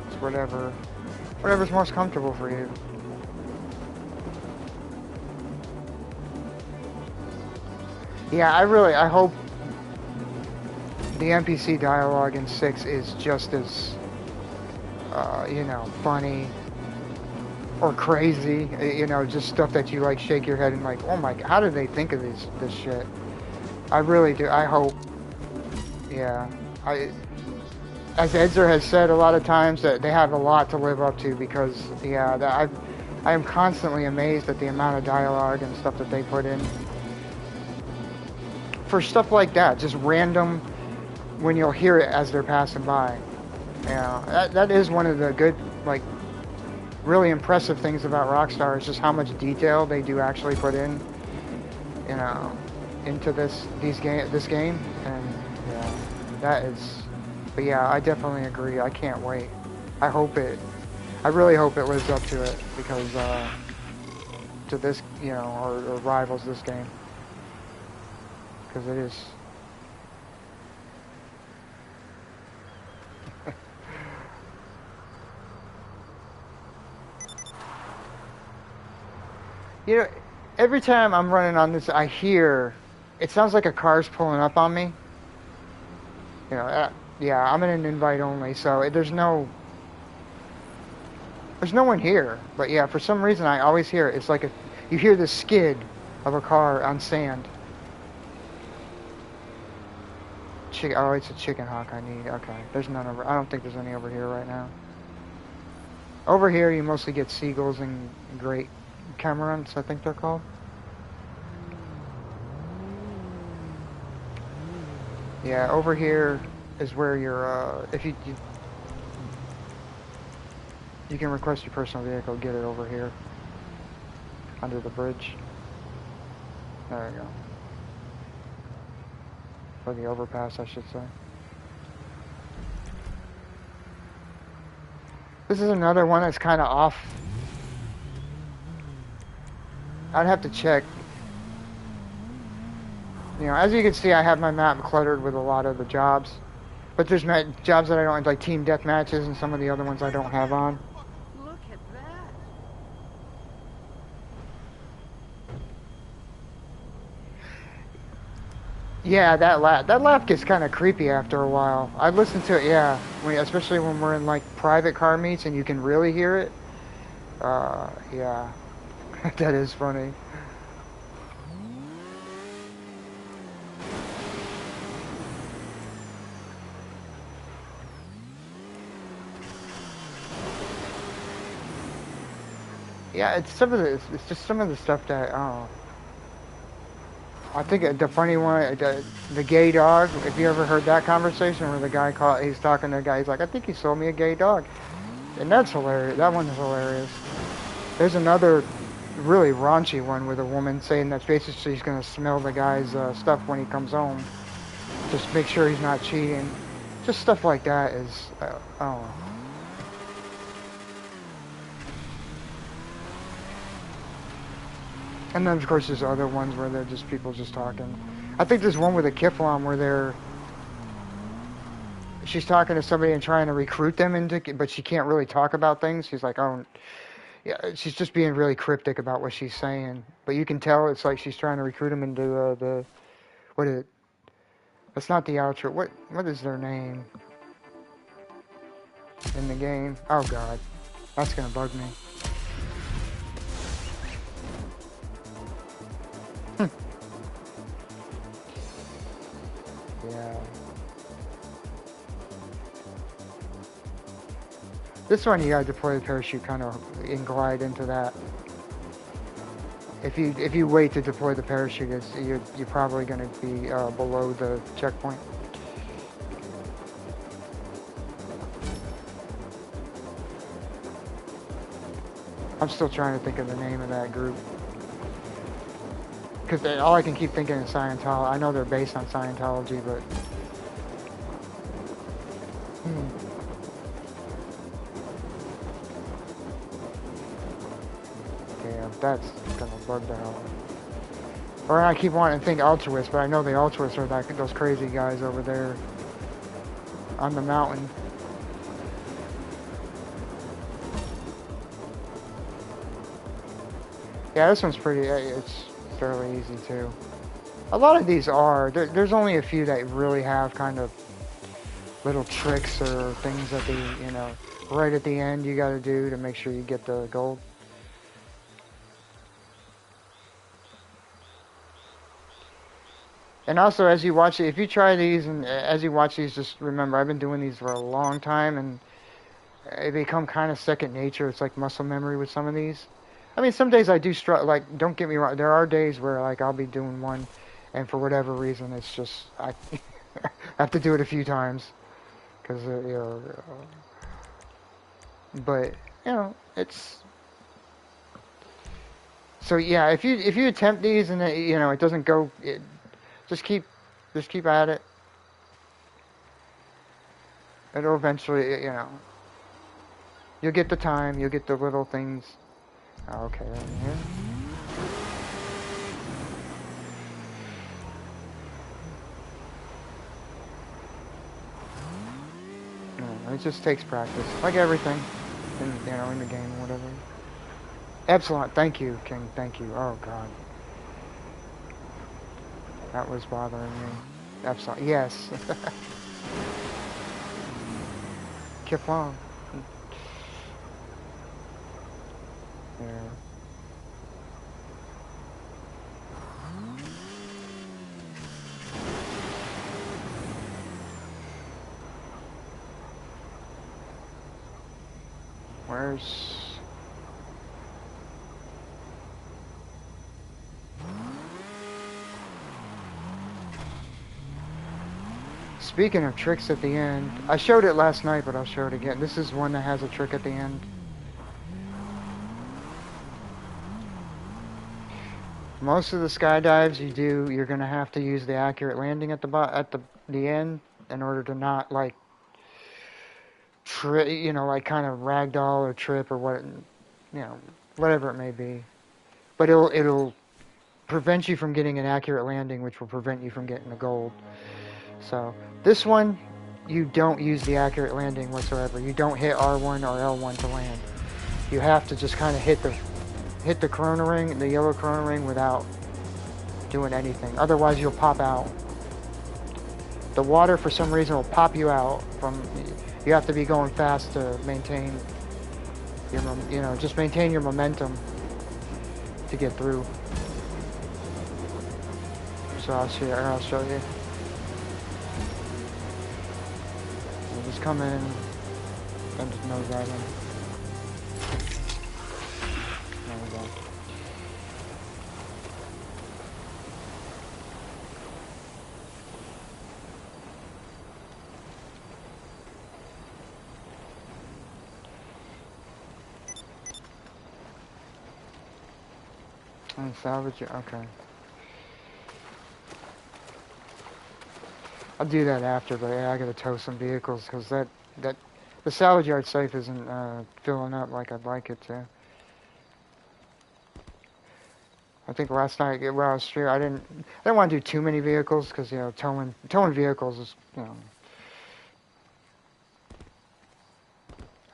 It's whatever's most comfortable for you. Yeah, I hope the NPC dialogue in 6 is just as, you know, funny or crazy, you know, just stuff that you like shake your head and like, oh my, how did they think of this shit? I really do. I hope. Yeah. As Edzer has said a lot of times, that they have a lot to live up to because, yeah, I am constantly amazed at the amount of dialogue and stuff that they put in. For stuff like that, just random, when you'll hear it as they're passing by. Yeah, that is one of the good, like, really impressive things about Rockstar is just how much detail they do actually put in, you know, into this game, and yeah, that is. But yeah, I definitely agree. I can't wait. I really hope it lives up to it because to this, you know, or rivals this game because it is. You know, every time I'm running on this, I hear, it sounds like a car's pulling up on me. You know, yeah, I'm in an invite only, so there's no one here. But yeah, for some reason I always hear it. It's like you hear the skid of a car on sand. Oh, it's a chicken hawk I need. Okay, there's none over. I don't think there's any over here right now. Over here, you mostly get seagulls and great cormorants, I think they're called. Yeah, over here is where you're, if you can request your personal vehicle, get it over here, under the bridge. There you go. Or the overpass, I should say. This is another one that's kind of off. I'd have to check. You know, as you can see, I have my map cluttered with a lot of the jobs. But there's jobs that I don't like, team death matches, and some of the other ones I don't have on. Look at that. Yeah, that lap gets kind of creepy after a while. I listen to it, yeah, especially when we're in like private car meets and you can really hear it. Yeah, that is funny. Yeah, it's just some of the stuff that I think the funny one, the gay dog. If you ever heard that conversation where the guy he's talking to the guy, he's like, I think he sold me a gay dog, and that's hilarious. That one is hilarious. There's another really raunchy one with a woman saying that basically she's gonna smell the guy's stuff when he comes home, just make sure he's not cheating. Just stuff like that is, oh. And then of course there's other ones where they're just people just talking. I think there's one with a Kiflam where she's talking to somebody and trying to recruit them but she can't really talk about things. She's like, oh, yeah, she's just being really cryptic about what she's saying. But you can tell it's like she's trying to recruit them into what is it? That's not the outro. What is their name in the game? Oh God, that's gonna bug me. Yeah. This one you gotta deploy the parachute kind of and glide into that. If you wait to deploy the parachute, you're probably gonna be below the checkpoint. I'm still trying to think of the name of that group. Because all I can keep thinking is Scientology. I know they're based on Scientology, but... Yeah, that's gonna bug the hell. Or I keep wanting to think altruists, but I know the altruists are like those crazy guys over there on the mountain. Yeah, this one's pretty, it's fairly easy too. A lot of these are, there's only a few that really have kind of little tricks or things that right at the end you gotta do to make sure you get the gold. And also, as you watch it, if you try these and as you watch these, just remember, I've been doing these for a long time and they become kind of second nature. It's like muscle memory with some of these. I mean, some days I do struggle, like, don't get me wrong, there are days where, like, I'll be doing one and for whatever reason, it's just, I have to do it a few times. Because, but, it's... So, yeah, if you attempt these and, it doesn't go... Just keep at it. It'll eventually, you'll get the time, you'll get the little things. Okay, right here. No, it just takes practice, like everything, in the game or whatever. Epsilon, thank you, King, thank you. Oh God. That was bothering me. Epsilon, yes. Kiflong. Yeah. Where's... Speaking of tricks at the end, I showed it last night, but I'll show it again. This is one that has a trick at the end. Most of the skydives you're gonna have to use the accurate landing at the end in order to not like like kind of ragdoll or trip or whatever it may be. But it'll prevent you from getting an accurate landing, which will prevent you from getting the gold. So this one, you don't use the accurate landing whatsoever. You don't hit R1 or L1 to land. You have to just kind of hit the corona ring, the yellow corona ring, without doing anything. Otherwise, you'll pop out. The water, for some reason, will pop you out from. You have to be going fast to maintain your, just maintain your momentum to get through. So I'll show you. We'll just come in and just nose that in. There we go. And salvage it. Okay. I'll do that after, but yeah, I gotta tow some vehicles because the salvage yard safe isn't filling up like I'd like it to. I think last night when I was streaming, I didn't want to do too many vehicles because towing vehicles is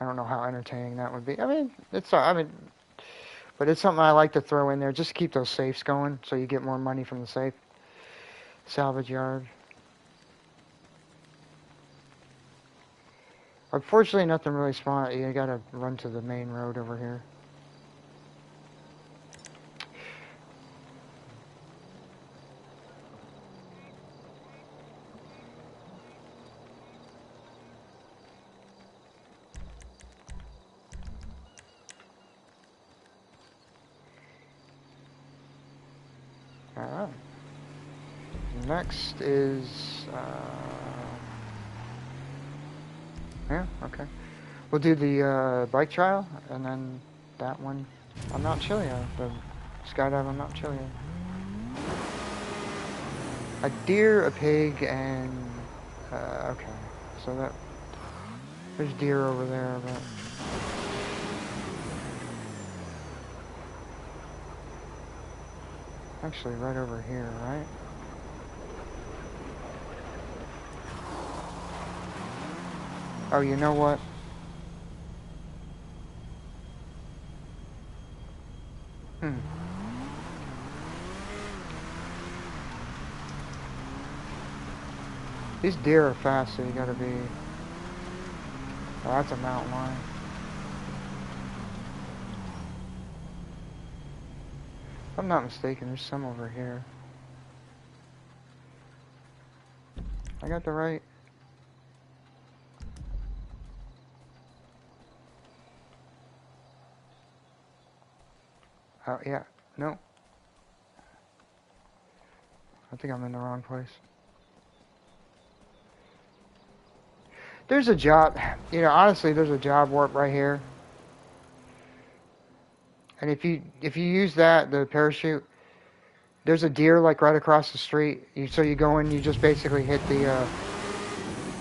I don't know how entertaining that would be. I mean, but it's something I like to throw in there just to keep those safes going, so you get more money from the safe salvage yard. Unfortunately, nothing really spawned. You gotta run to the main road over here. Alright. Next is, yeah, okay. We'll do the bike trial, and then that one on Mount Chiliad, the skydive on Mount Chiliad. A deer, a pig, and, okay. So there's deer over there, but... Actually, right over here, right? Oh, you know what? These deer are fast, so you gotta be... Oh, that's a mountain lion. If I'm not mistaken, there's some over here. I got the right... Oh, yeah. No. I think I'm in the wrong place. There's a job... honestly, there's a job warp right here. And if you use the parachute, there's a deer like right across the street. So you go in, you just basically hit the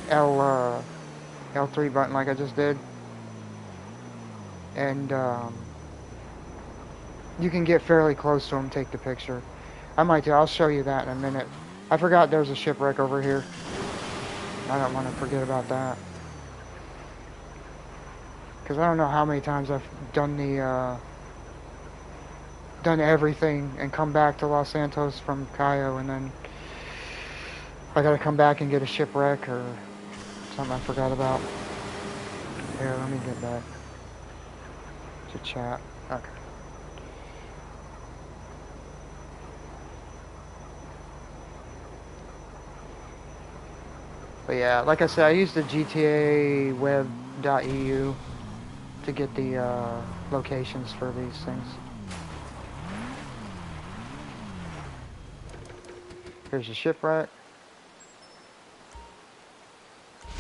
L3 button like I just did. And you can get fairly close to him, take the picture. I'll show you that in a minute. I forgot there's a shipwreck over here. I don't want to forget about that. Because I don't know how many times I've done done everything and come back to Los Santos from Cayo, and then I gotta come back and get a shipwreck or something I forgot about. Here, let me get back to chat. Okay. But yeah, like I said, I used the GTA web.eu to get the locations for these things. Here's a shipwreck. I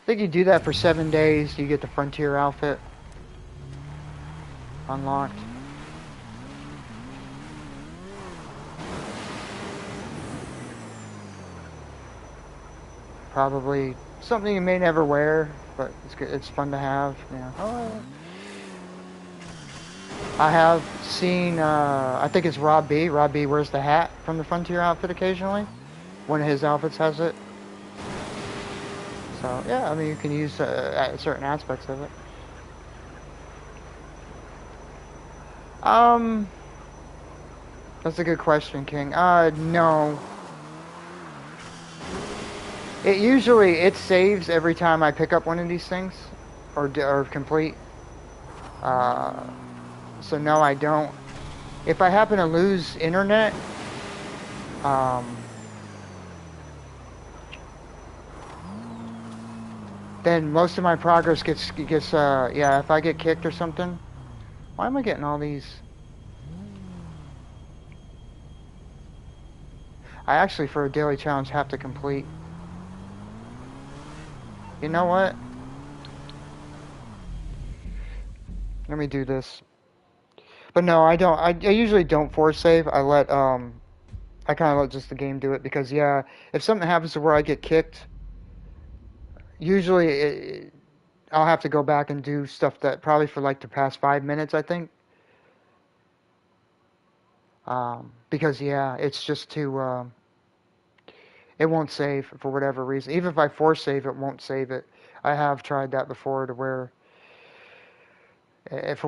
think you do that for 7 days, you get the Frontier outfit unlocked. Probably something you may never wear, but it's fun to have. Yeah. Oh. I have seen, I think it's Rob B. Rob B wears the hat from the Frontier outfit occasionally. One of his outfits has it. So yeah, I mean you can use certain aspects of it. Um, that's a good question, King. No. It saves every time I pick up one of these things, or complete. Uh, so no, I don't. If I happen to lose internet, um, then most of my progress gets yeah. If I get kicked or something, why am I getting all these? I actually, for a daily challenge, have to complete. You know what? Let me do this. But no, I don't. I usually don't force save. I kind of let just the game do it because yeah, if something happens to where I get kicked, usually I'll have to go back and do stuff that probably for like the past 5 minutes, I think. Because yeah, it's just too. It won't save for whatever reason. Even if I force save, it won't save it. I have tried that before to where if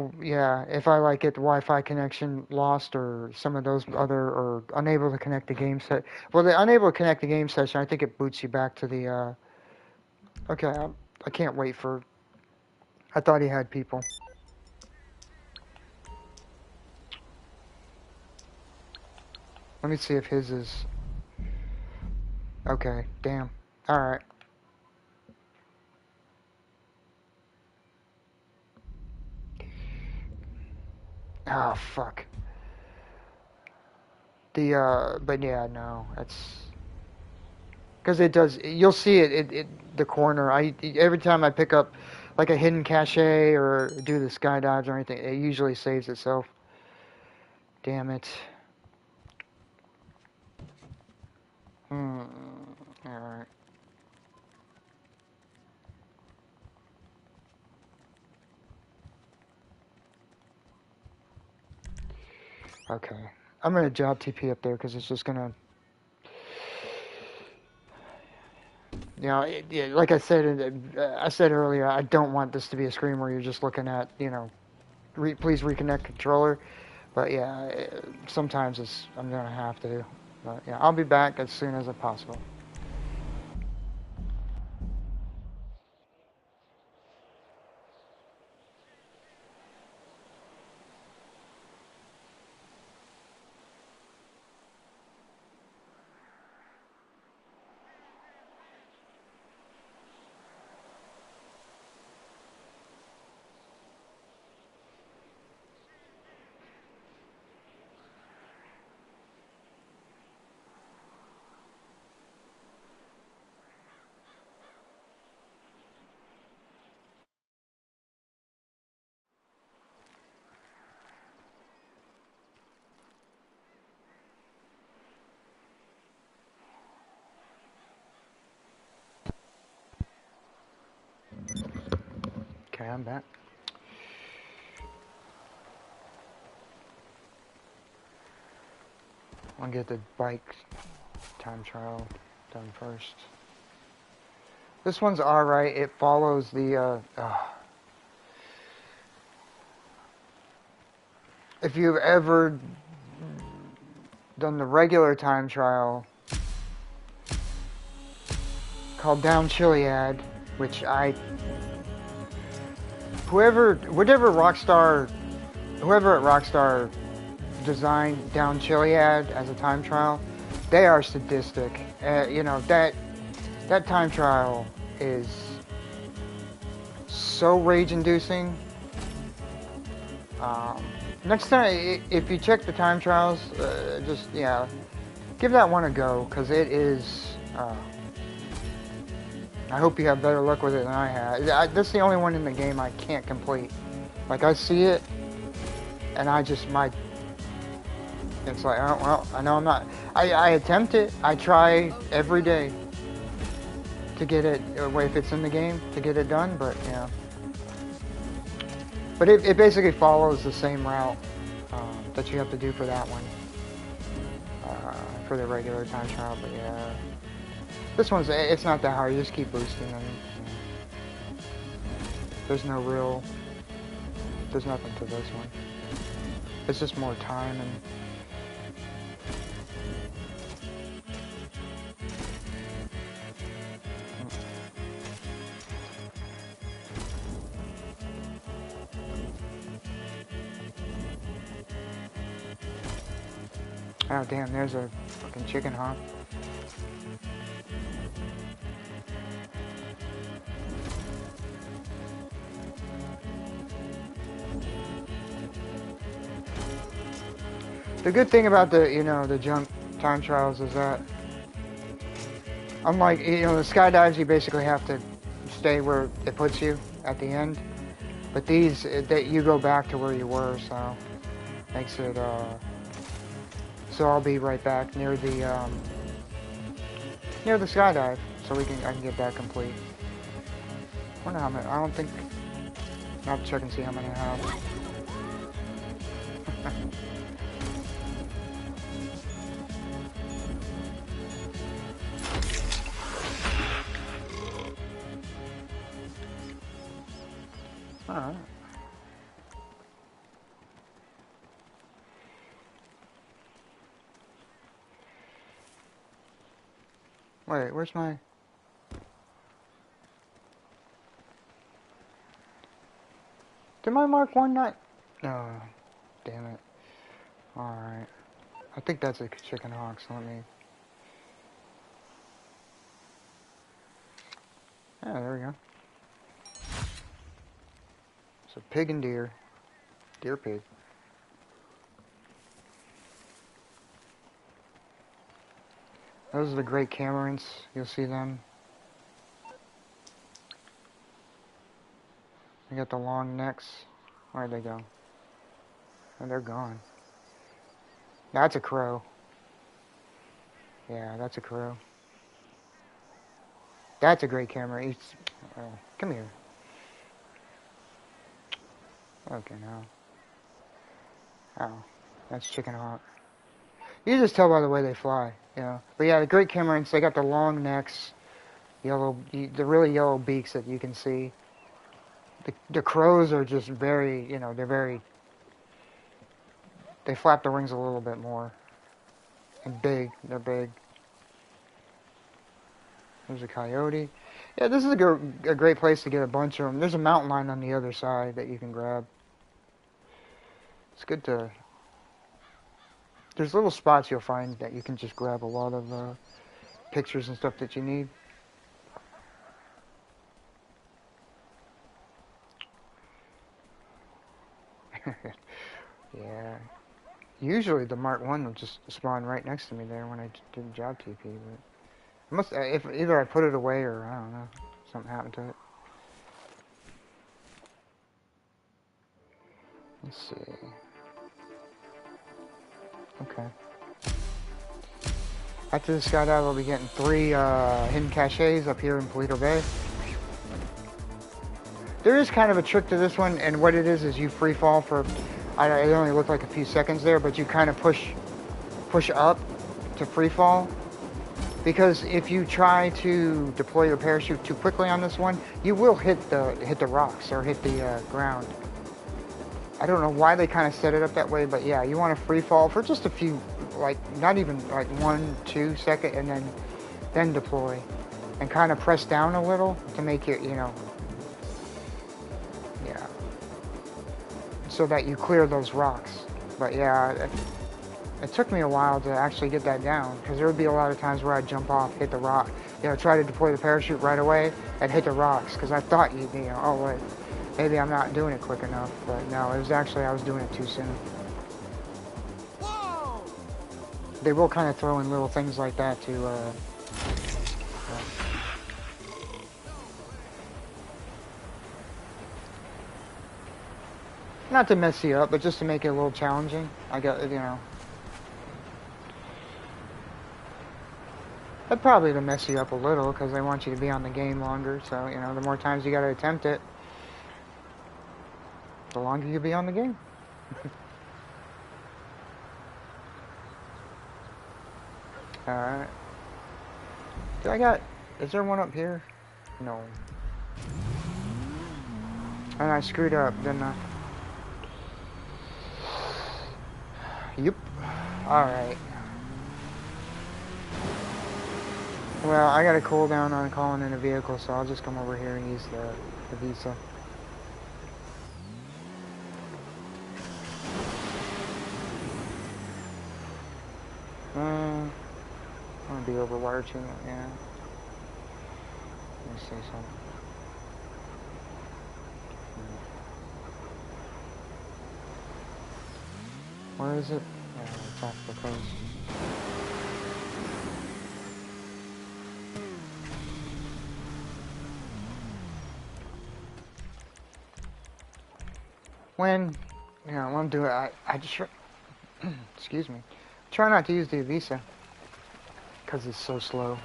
I like get the Wi-Fi connection lost or some of those other or unable to connect the game set. Well, the unable to connect the game session, I think it boots you back to the. Okay, I can't wait for. I thought he had people. Let me see if his is. Okay, damn. All right. Oh fuck. But yeah, no, that's because it does. You'll see the corner. Every time I pick up like a hidden cache or do the skydives or anything, it usually saves itself. Damn it. Hmm. All right. Okay. I'm gonna job TP up there because it's just gonna. Yeah, like I said earlier, I don't want this to be a screen where you're just looking at, please reconnect controller. But yeah, sometimes I'm gonna have to. But yeah, I'll be back as soon as possible. Okay, I'm back. I'll get the bike time trial done first. This one's alright. It follows the. If you've ever done the regular time trial called Down Chiliad, which whoever at Rockstar designed Down Chiliad as a time trial, they are sadistic. That time trial is so rage-inducing. Next time, if you check the time trials, give that one a go, because it is. I hope you have better luck with it than I had. This is the only one in the game I can't complete. Like, I see it, and it's like, oh, well, I know I'm not. I attempt it. I try every day to get it, if it's in the game, to get it done, but yeah. But it basically follows the same route that you have to do for that one. for the regular time trial, but yeah. This one's, it's not that hard, you just keep boosting them. There's no real, there's nothing to this one. It's just more time and... Oh damn, there's a fucking chicken hawk. The good thing about the, you know, the jump time trials is that, unlike, you know, the skydives, you basically have to stay where it puts you at the end. But these, that you go back to where you were, so makes it, so I'll be right back near the skydive, so I can get that complete. I wonder how many, I don't think, I'll have to check and see how many I have. Alright. Wait, where's my... Did my Mark 1 not... Oh, damn it. Alright. I think that's a chicken hawk, so let me... Yeah, there we go. So pig and deer. Deer pig. Those are the great camerants. You'll see them. They got the long necks. Where'd they go? Oh, they're gone. That's a crow. Yeah, that's a crow. That's a great camera. Come here. Okay, now. Oh, that's chicken hawk. You can just tell by the way they fly, you know. But yeah, the great camerants, they got the long necks, the really yellow beaks that you can see. The crows are just very, you know, they flap the wings a little bit more. And big, they're big. There's a coyote. Yeah, this is a great place to get a bunch of them. There's a mountain lion on the other side that you can grab. It's good to... There's little spots you'll find that you can just grab a lot of pictures and stuff that you need. Yeah. Usually the Mark 1 will just spawn right next to me there when I did job TP, but... if either I put it away or, I don't know, something happened to it. Let's see. Okay. After the skydive, I'll be getting 3 hidden caches up here in Paleto Bay. There is kind of a trick to this one, and what it is you free fall for, it only looked like a few seconds there, but you kind of push up to free fall. Because if you try to deploy your parachute too quickly on this one, you will hit the rocks or hit the ground. I don't know why they kind of set it up that way, but yeah, you want to free fall for just a few, like not even like 1-2 seconds, and then deploy, and kind of press down a little to make it, you know, yeah, so that you clear those rocks. But yeah, it took me a while to actually get that down, because there would be a lot of times where I'd jump off, hit the rock, you know, try to deploy the parachute right away, and hit the rocks, because I thought you know, oh wait, maybe I'm not doing it quick enough, but no, it was actually, I was doing it too soon. Whoa! They will kind of throw in little things like that to, not to mess you up, but just to make it a little challenging. I got, you know. But probably to mess you up a little, because they want you to be on the game longer, so, you know, the more times you gotta attempt it, the longer you'll be on the game. Alright. Do I got... Is there one up here? No. And I screwed up, didn't I? Yep. Alright. Well, I got a cooldown on calling in a vehicle, so I'll just come over here and use the visa. I'm gonna be overwired too, yeah. Let me see something. Where is it? It's off the coast. When, you know, I'm doing, I just, excuse me, try not to use the Visa, because it's so slow.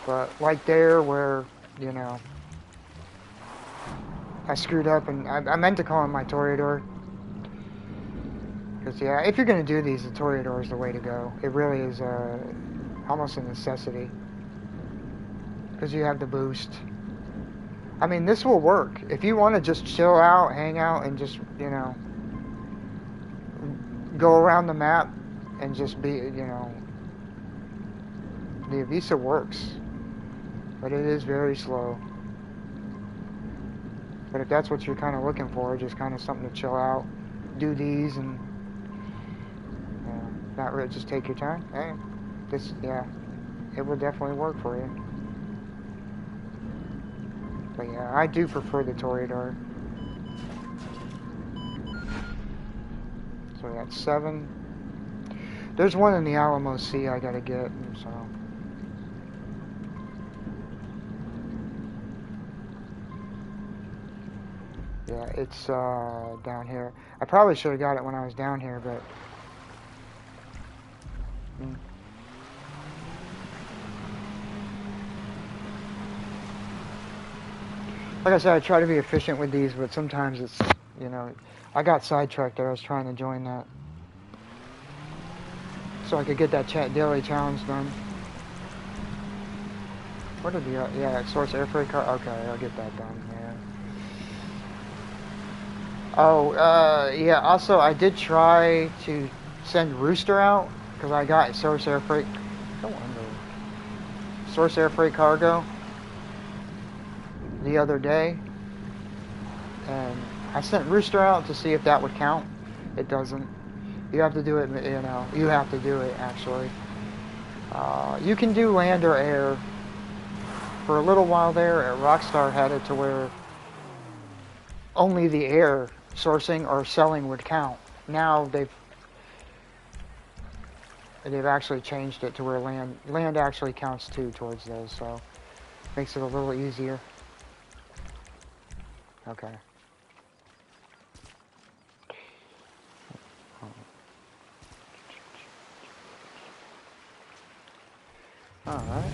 But like there where, you know, I screwed up and I meant to call in my Toreador. Because, yeah, if you're going to do these, the Toreador is the way to go. It really is almost a necessity. Because you have the boost. I mean, this will work. If you want to just chill out, hang out, and just, you know, go around the map and just be, you know, the Avisa works. But it is very slow. But if that's what you're kind of looking for, just kind of something to chill out, do these and not really just take your time. Hey, this, yeah, it will definitely work for you. But yeah, I do prefer the Toreador. So we got 7. There's one in the Alamo Sea I gotta get, so. Yeah, it's down here. I probably should have got it when I was down here, but like I said, I try to be efficient with these, but sometimes it's, you know, I got sidetracked there. I was trying to join that so I could get that daily challenge done. What did the, yeah, source air freight car? Okay, I'll get that done, yeah. Oh, yeah, also I did try to send Rooster out, because I got source air freight, source air freight cargo the other day, and I sent Rooster out to see if that would count. It doesn't. You have to do it, you know, you have to do it, actually. You can do land or air. For a little while there, Rockstar had it to where only the air sourcing or selling would count. Now they've actually changed it to where land actually counts too towards those, so makes it a little easier. Okay. Alright.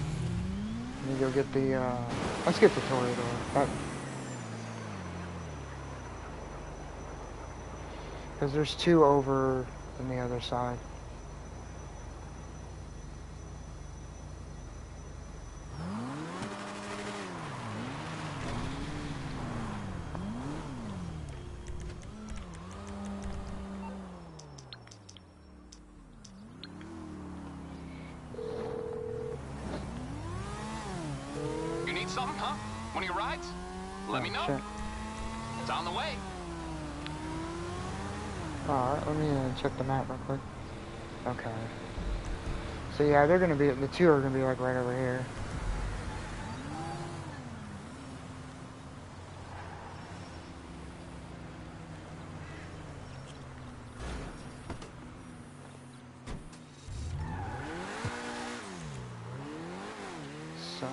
Let me go get the, let's get the Toreador. Because there's 2 over on the other side. Something, huh? One of your rides? Let me know. Sure. It's on the way. Alright, let me check the map real quick. Okay. So yeah, they're gonna be, the 2 are gonna be like right over here. So...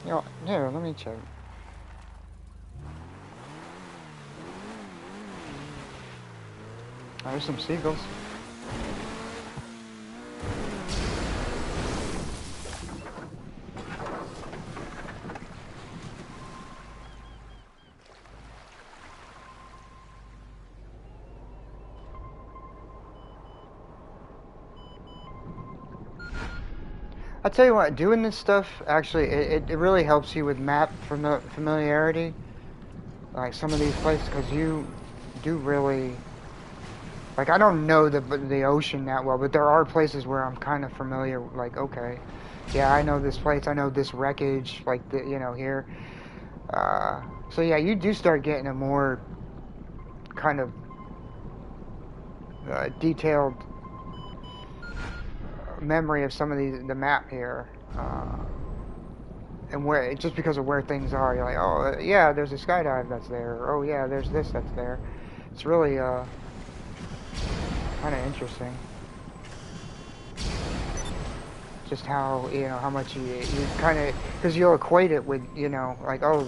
You know, here, let me check. There's some seagulls. I tell you what, doing this stuff actually it really helps you with map familiarity. Like some of these places, because you do really like I don't know the ocean that well, but there are places where I'm kind of familiar. Like okay, yeah, I know this place, I know this wreckage, like the here. So yeah, you do start getting a more kind of detailed memory of some of the map here. And where just because of where things are, you're like, oh yeah, there's a skydive that's there. Or, oh yeah, there's this that's there. It's really kind of interesting. Just how how much you kind of because you'll equate it with like oh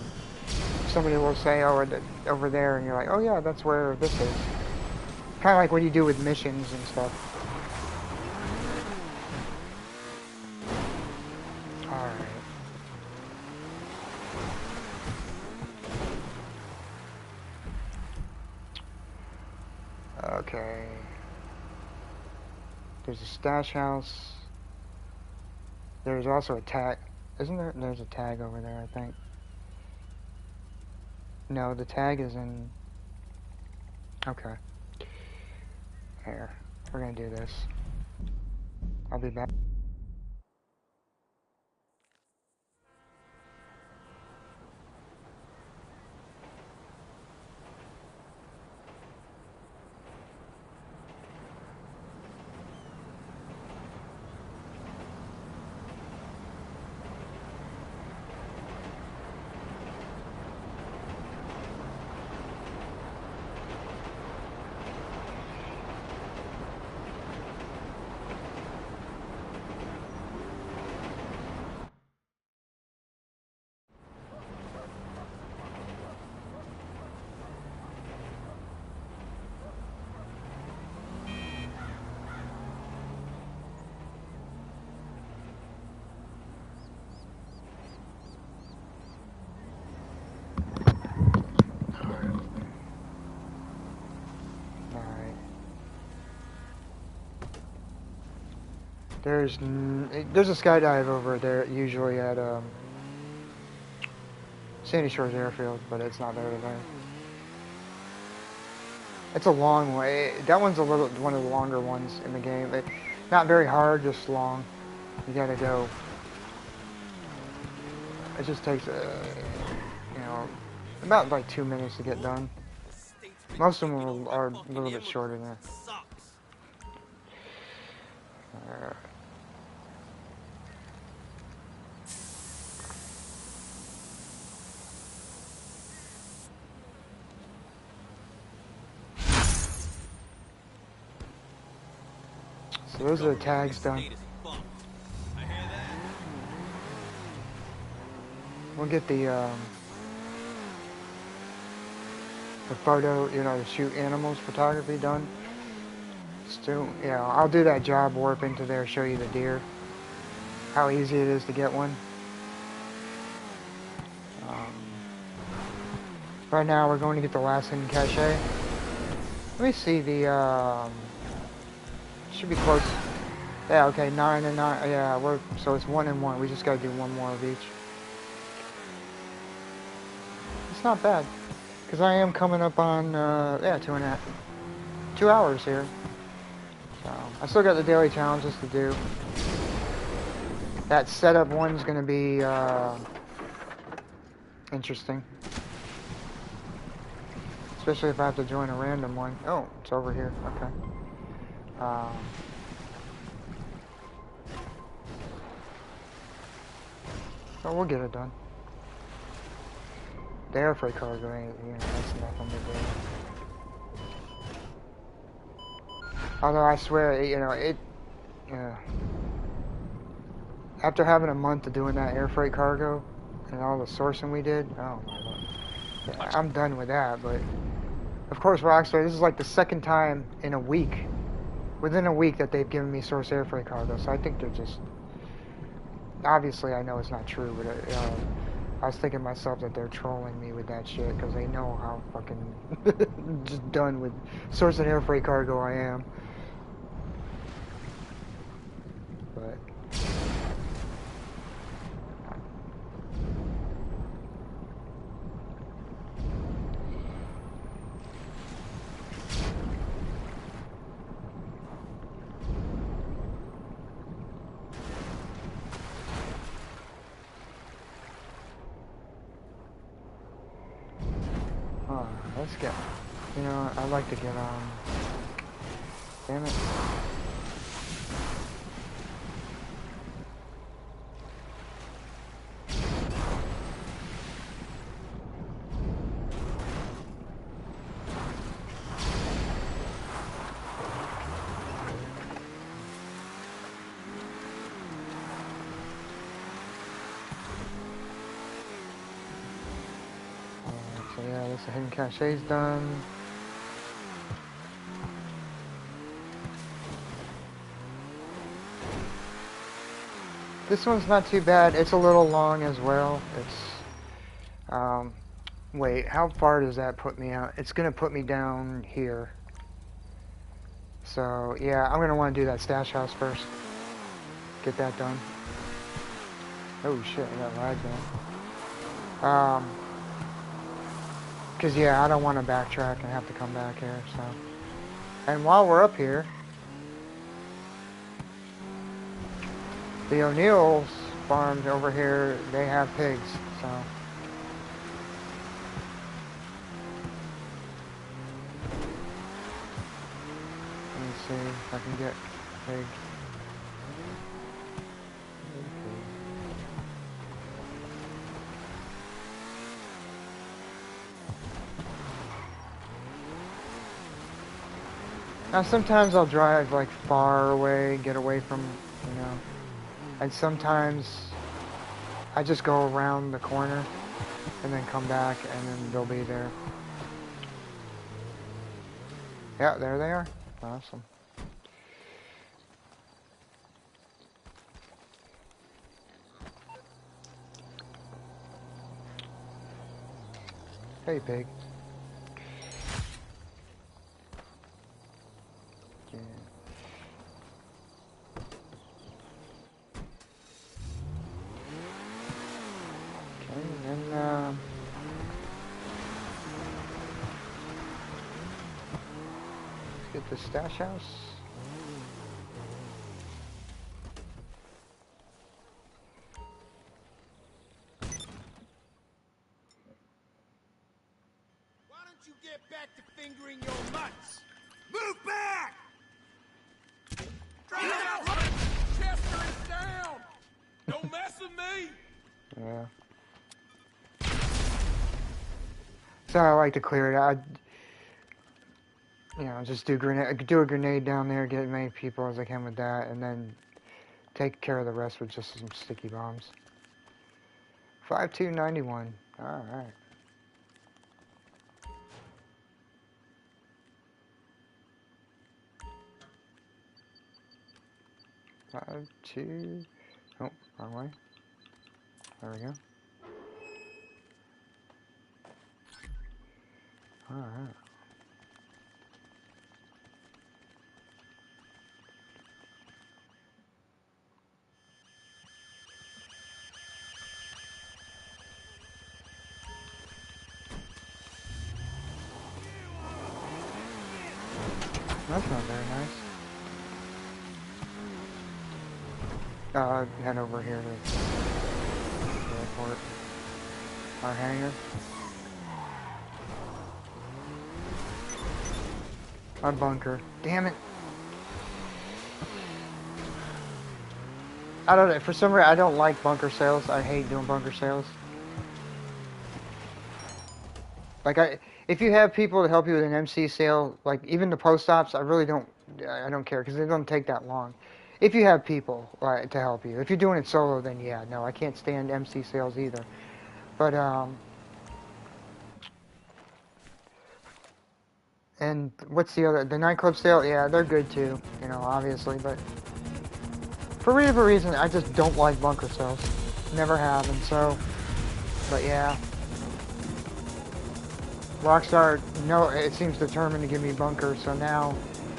somebody will say oh over there and you're like oh yeah that's where this is. Kind of like what you do with missions and stuff. All right. Okay. There's a stash house. There's also a tag. Isn't there? There's a tag over there, I think. No, the tag is in... Okay. Here. We're gonna do this. I'll be back. Alright. There's a skydive over there usually at Sandy Shores Airfield, but it's not there today. It's a long way. That one's one of the longer ones in the game. Not very hard, just long. You gotta go. It just takes about like 2 minutes to get done. Most of them are a little bit shorter than that. So those are the tags done. We'll get the photo, to shoot animals photography done. Still, I'll do that job warp into there, show you the deer. How easy it is to get one. Right now we're going to get the last hidden cache. Let me see the, should be close. Yeah, okay, 9 and 9, yeah, so it's 1 and 1. We just gotta do one more of each. It's not bad. Because I am coming up on, 2 hours here. So, I still got the daily challenges to do. That setup one's going to be, interesting. Especially if I have to join a random one. Oh, it's over here. Okay. So we'll get it done. The air freight cargo ain't, that's nothing to do. Although I swear, after having a month of doing that air freight cargo, and all the sourcing we did. Oh my lord. Yeah, I'm done with that, but of course Rockstar, this is like the second time in a week, within a week, that they've given me source air freight cargo, so I think they're just, obviously I know it's not true, but I was thinking to myself that they're trolling me with that shit, because they know how fucking just done with source and air freight cargo I am. But let's get, you know, I'd like to get, damn it. So yeah, this hidden cache's done. This one's not too bad. It's a little long as well. It's, wait, how far does that put me out? It's gonna put me down here. So yeah, I'm gonna want to do that stash house first. Get that done. Oh shit, I got lag now. Cause yeah, I don't want to backtrack and have to come back here, so. And while we're up here, the O'Neill's farms over here, they have pigs, so. Let me see if I can get pig. Now sometimes I'll drive like far away, get away from, you know, and sometimes I just go around the corner and then come back and then they'll be there. Yeah, there they are. Awesome. Hey, pig. Yeah. Okay, and then, let's get the stash house. Why don't you get back to fingering your nuts? Move back! Down! Chester is down! Don't mess with me! Yeah. So I like to clear it out. You know, just do a grenade down there, get as many people as I can with that, and then take care of the rest with just some sticky bombs. 5291. All right. 52. Oh, wrong way. There we go. All right. That's not very nice. Head over here to the airport. Our hangar. Our bunker. Damn it. I don't know. For some reason, I don't like bunker sales. I hate doing bunker sales. Like, if you have people to help you with an MC sale, like even the post ops, I really don't. I don't care because it don't take that long. If you have people to help you, if you're doing it solo, then yeah, no, I can't stand MC sales either. But and what's the other? The nightclub sale? Yeah, they're good too. You know, obviously, but for whatever reason, I just don't like bunker sales. Never have, and so. But yeah, Rockstar, no, it seems determined to give me bunkers. So now,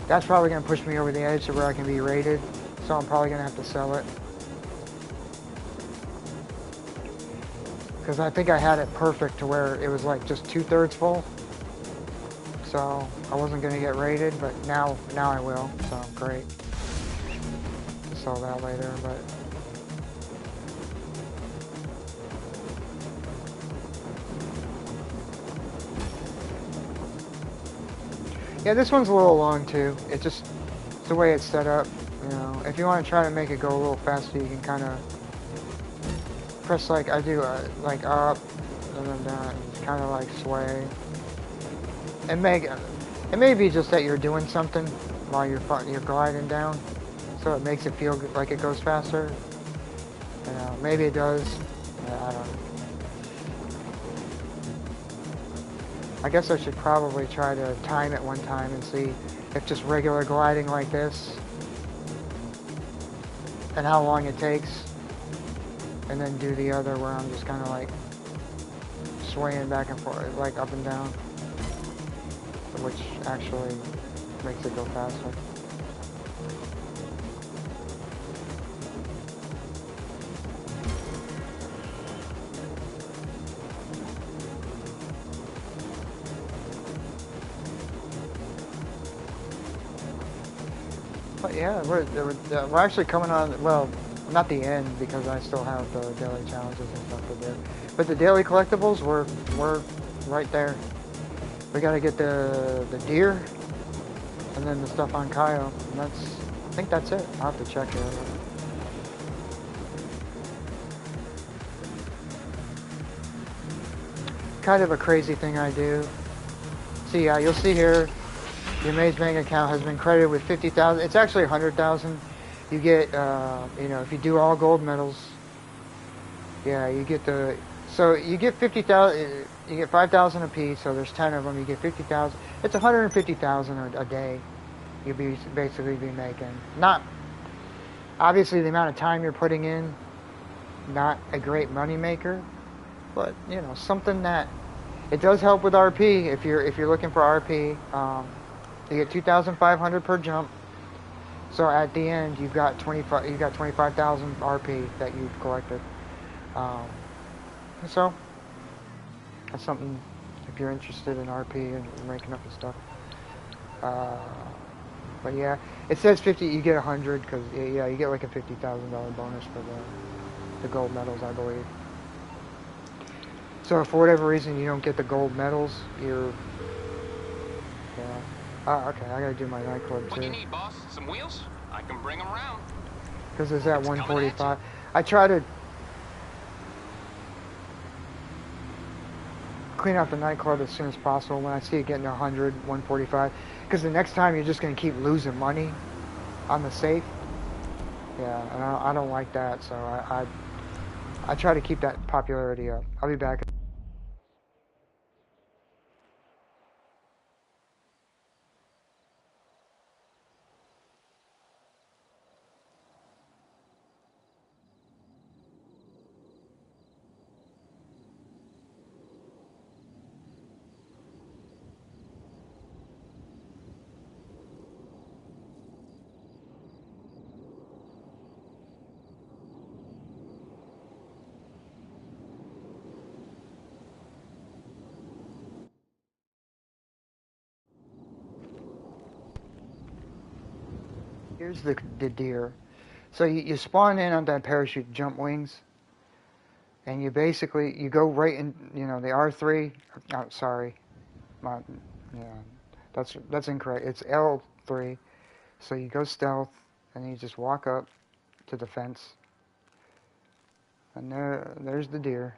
that's probably gonna push me over the edge to where I can be rated. So I'm probably gonna have to sell it. Because I think I had it perfect to where it was like just 2/3 full. So I wasn't gonna get rated, but now I will. So great. Sell that later, but yeah, this one's a little long too. It's just it's the way it's set up. You know, if you want to try to make it go a little faster, you can kind of press like I do, like up and then down, kind of like sway. And it may be just that you're doing something while you're gliding down, so it makes it feel like it goes faster. You know, maybe it does. I don't know. I guess I should probably try to time it one time and see if just regular gliding like this and how long it takes, and then do the other where I'm just kind of like swaying back and forth, like up and down, which actually makes it go faster. But yeah, we're actually coming on, well, not the end because I still have the daily challenges and stuff to do. But the daily collectibles, we're right there. We gotta get the deer and then the stuff on Kyle. And I think that's it. I'll have to check it. Kind of a crazy thing I do. See, yeah, you'll see here, your Maze Bank account has been credited with 50,000. It's actually 100,000. You get, you know, if you do all gold medals, yeah, you get so you get 50,000, you get 5,000 a piece, so there's 10 of them, you get 50,000. It's 150,000 a day you'll basically be making. Not, obviously the amount of time you're putting in, not a great money maker, but, you know, something that, it does help with RP if you're looking for RP. You get 2,500 per jump. So at the end, you've got 25,000 RP that you've collected. So that's something if you're interested in RP and ranking up and stuff. But yeah, it says 50. You get 100 because yeah, you get like a $50,000 bonus for the gold medals, I believe. So if for whatever reason you don't get the gold medals, you're yeah. Okay, I gotta do my nightclub too. What do you need, boss? Some wheels? I can bring them around. Because it's at 145. I try to clean out the nightclub as soon as possible when I see it getting 100, 145. Because the next time you're just gonna keep losing money on the safe. Yeah, and I don't like that. So I try to keep that popularity up. I'll be back. Here's the deer. So you spawn in on that parachute jump wings, and you basically you go right in. You know the R3. Oh, sorry, my yeah, that's incorrect. It's L3. So you go stealth, and you just walk up to the fence, and there's the deer.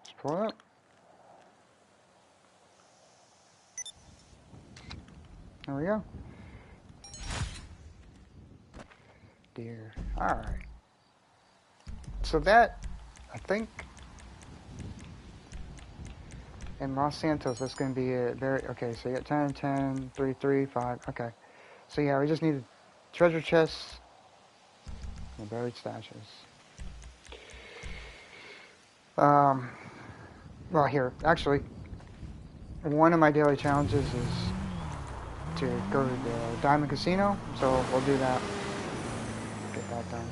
Just pull up. There we go. Deer. All right. So that I think in Los Santos that's going to be a very okay. So you got 10, 10, 3, 3, 5. Okay. So yeah, we just need treasure chests and buried stashes. Well, here actually, one of my daily challenges is to go to the Diamond Casino, so we'll do that. Get that done.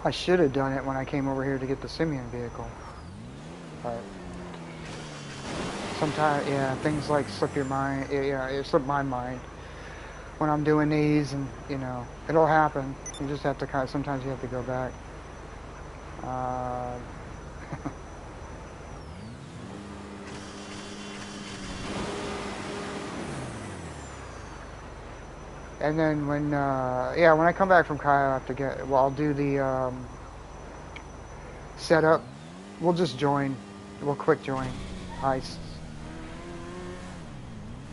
I should have done it when I came over here to get the Simeon vehicle, but sometimes, yeah, things like slip your mind. Yeah, it slipped my mind when I'm doing these, and you know, it'll happen. You just have to kind of. Sometimes you have to go back. Uh, and then when, yeah, when I come back from Kyle, I have to get. Well, I'll do the setup. We'll just join. We'll quick join heists.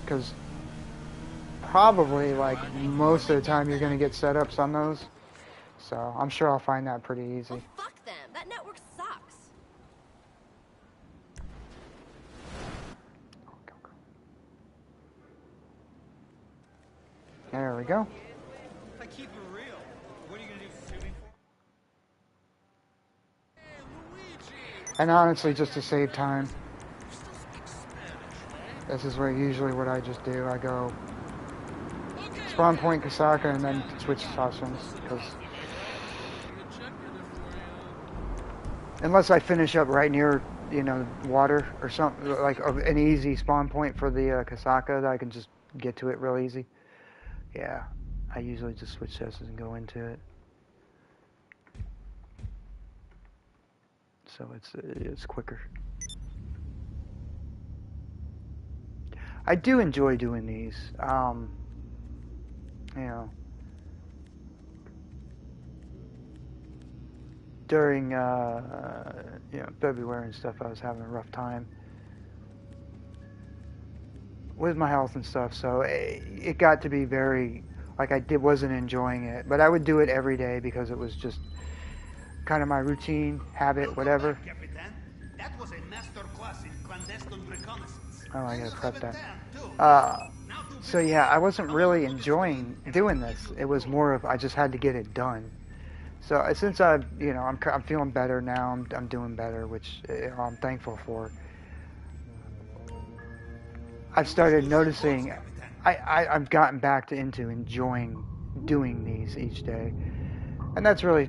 Because probably like most of the time you're going to get setups on those. So I'm sure I'll find that pretty easy. Oh, fuck them. That network sucks. There we go. I keep it real. What are you gonna do? Sue me for? And honestly, just to save time, this is usually what I just do. I go spawn point Kasaka and then switch options, because unless I finish up right near, you know, water or something, like an easy spawn point for the Kasaka that I can just get to it real easy. Yeah, I usually just switch chests and go into it. So it's quicker. I do enjoy doing these. You know, during you know, February and stuff, I was having a rough time with my health and stuff. So it got to be very like wasn't enjoying it, but I would do it every day because it was just kind of my routine, habit, whatever. That was a master class in clandestine reconnaissance. Oh, I gotta prep that. So yeah, I wasn't really enjoying doing this. It was more of I just had to get it done. So since you know, I'm feeling better now. I'm doing better, which I'm thankful for. I've started noticing. I've gotten back into enjoying doing these each day, and that's really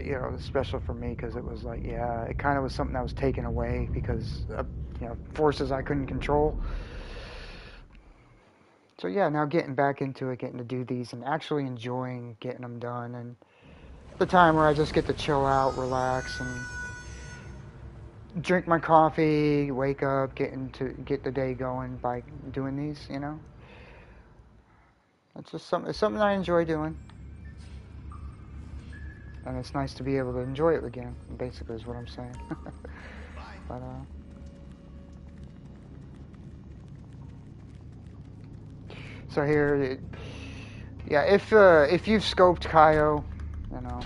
you know, special for me because it was like, yeah, it kind of was something that was taken away because of, you know, forces I couldn't control. So yeah, now getting back into it, getting to do these and actually enjoying getting them done, and the time where I just get to chill out, relax, and drink my coffee, wake up, get the day going by doing these, you know. It's just it's something I enjoy doing, and it's nice to be able to enjoy it again. Basically, is what I'm saying. But so here, yeah, if you've scoped Kaio, you know,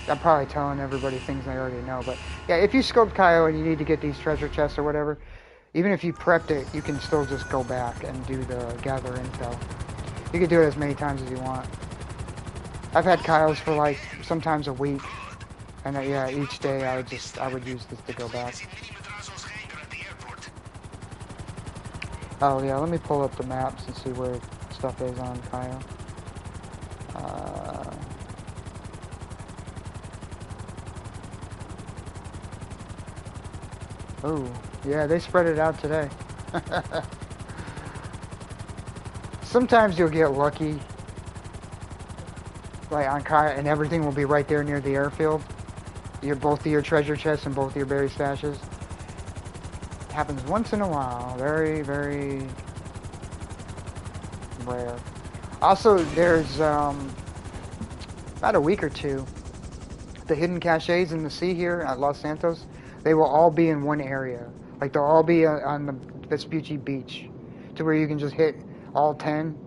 I'm probably telling everybody things they already know, but yeah, if you scoped Kaio and you need to get these treasure chests or whatever, even if you prepped it, you can still just go back and do the gather intel. You can do it as many times as you want. I've had Kaios for like sometimes a week, and yeah, each day I would use this to go back. Oh yeah, let me pull up the maps and see where stuff is on Kaio. Oh, yeah, they spread it out today. Sometimes you'll get lucky, like on Kaio, and everything will be right there near the airfield. Both of your treasure chests and both of your berry stashes. It happens once in a while. Very, very rare. Also, there's about a week or two, the hidden caches in the sea here at Los Santos, they will all be in one area. Like they'll all be on the Vespucci Beach, to where you can just hit all 10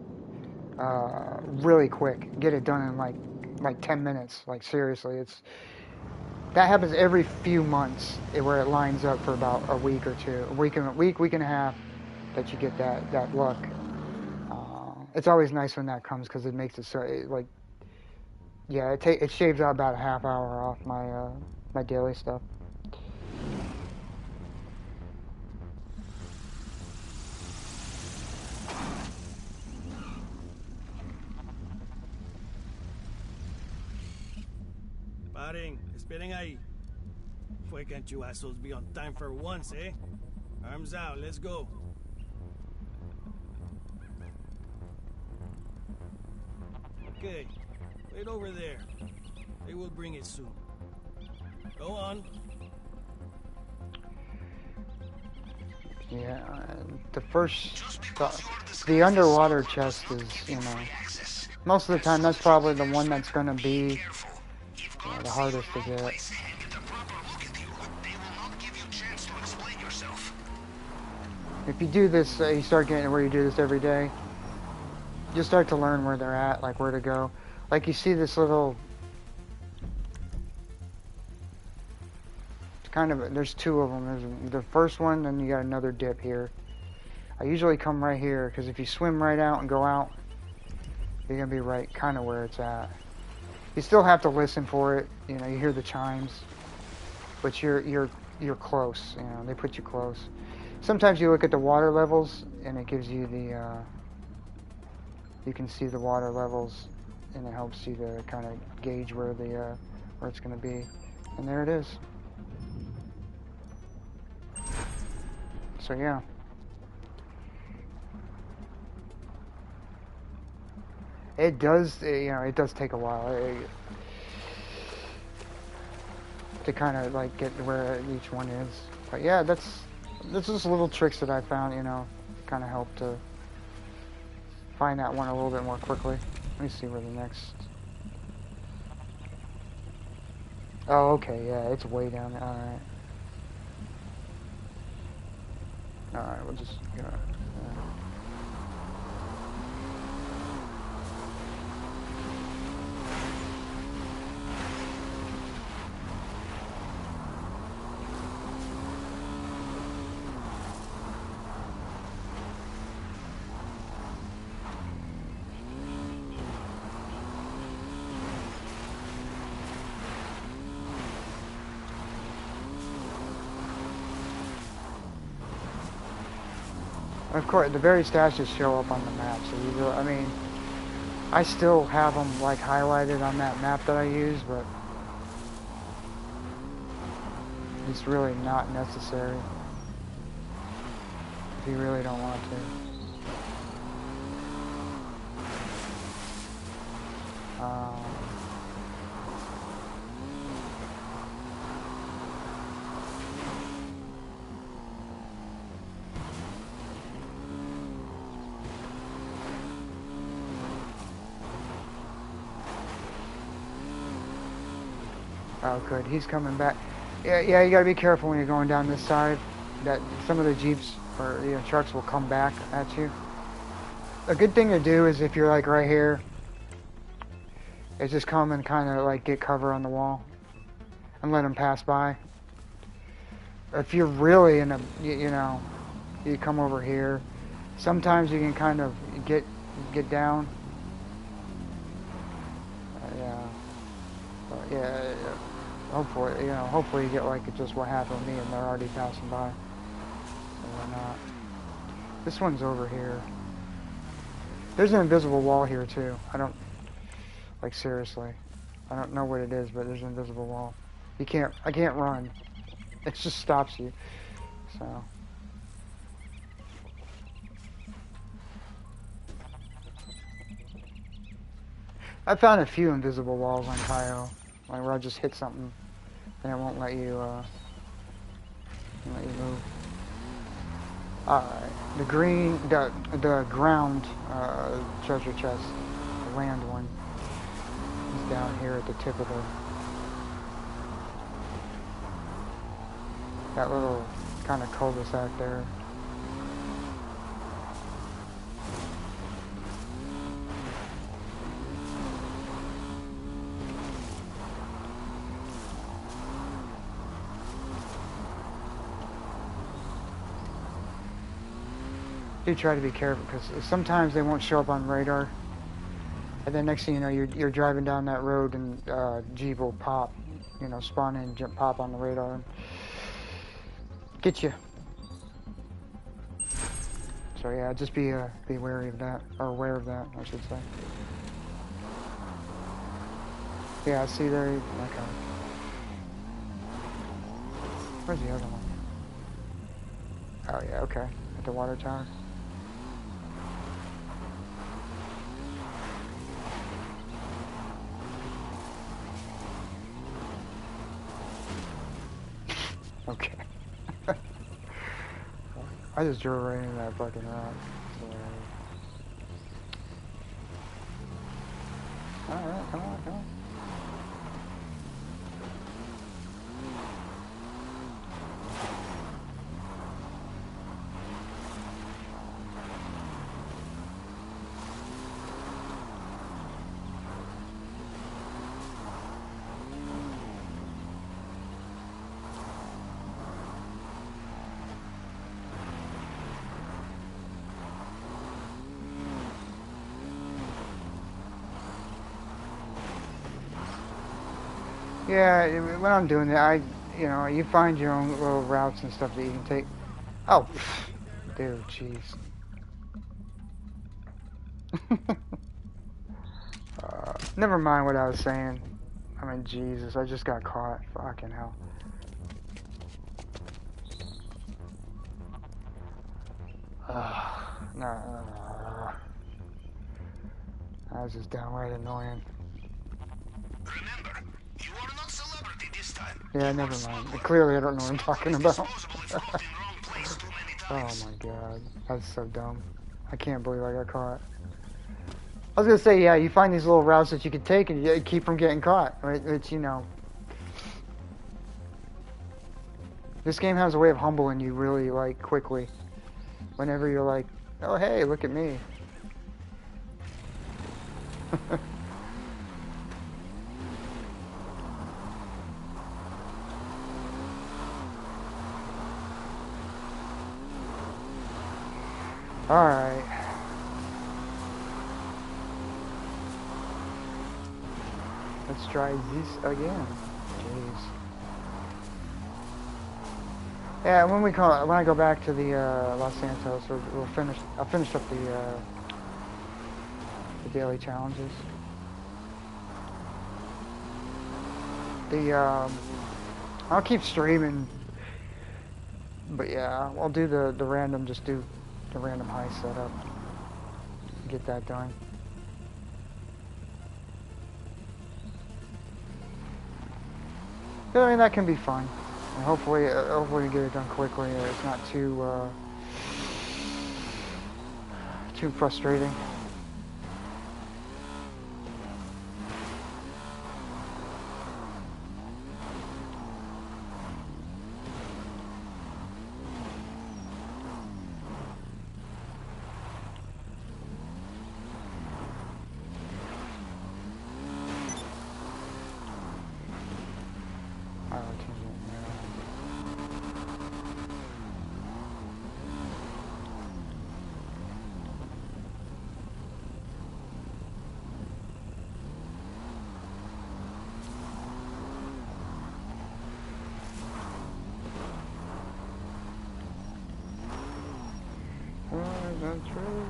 really quick. Get it done in like like 10 minutes. Like seriously, that happens every few months where it lines up for about a week or two, week and a half that you get that luck. It's always nice when that comes because it makes it so like yeah, it shaves out about a half hour off my daily stuff. Paren, esperen ahí. Why can't you assholes be on time for once, eh? Arms out, let's go. Okay, wait over there. They will bring it soon. Go on. Yeah, the underwater chest is, most of the time that's probably the one that's going to be the hardest to get. If you do this, you start getting to where you do this every day, you start to learn where they're at, like where to go. Like you see this little, there's two of them. There's the first one, then you got another dip here. I usually come right here, because if you swim right out and go out, you're going to be right kind of where it's at. You still have to listen for it, you hear the chimes, but you're close, they put you close. Sometimes you look at the water levels, and it gives you you can see the water levels, and it helps you to kind of gauge where it's going to be. And there it is. So yeah. It does, it does take a while to kind of like get where each one is. But yeah, that's just little tricks that I found, kind of help to find that one a little bit more quickly. Let me see where the next. Oh, okay, yeah, it's way down there. Alright, we'll just go. Of course, the very stashes show up on the map, so I still have them like highlighted on that map that I use, but it's really not necessary if you really don't want to. Oh, good. He's coming back. Yeah. You gotta be careful when you're going down this side. That some of the jeeps or trucks will come back at you. A good thing to do is if you're like right here, is just come and kind of like get cover on the wall and let them pass by. If you're really in a, you come over here. Sometimes you can kind of get down. Yeah. Hopefully you get like just what happened to me and they're already passing by. So they're not. This one's over here. There's an invisible wall here too. Seriously. I don't know what it is, but there's an invisible wall. I can't run. It just stops you. So. I found a few invisible walls on Kyo. Like where I just hit something and it won't let you move. Alright. The ground treasure chest, the land one, is down here at the tip of that little kind of cul-de-sac there. Do try to be careful because sometimes they won't show up on radar, and then next thing you know, you're driving down that road and Jeep will pop, you know, spawn in, jump, pop on the radar and get you. So yeah, just be wary of that, or aware of that, I should say. Yeah, I see there. Okay. Where's the other one? Oh yeah, okay, at the water tower. Okay. I just drove right into that fucking rock. Alright, come on, come on. Yeah, when I'm doing that, you know, you find your own little routes and stuff that you can take. Oh, dude, jeez. Never mind what I was saying. I mean, Jesus, I just got caught. Fucking hell. No. That was just downright annoying. Remember, you are not celebrity this time. Yeah, never mind. Clearly, I don't know what I'm talking about. Oh my god, that's so dumb. I can't believe I got caught. I was gonna say, yeah, you find these little routes that you can take and you keep from getting caught. Right? It's, you know, this game has a way of humbling you really, like, quickly. Whenever you're like, oh hey, look at me. Alright. Let's try this again. Jeez. Yeah, when I go back to the Los Santos, we'll finish. I'll finish up the daily challenges. I'll keep streaming, but yeah, I'll do the random. Just do the random high setup. Get that done. I mean, that can be fun. And hopefully we get it done quickly. It's not too frustrating. That's true.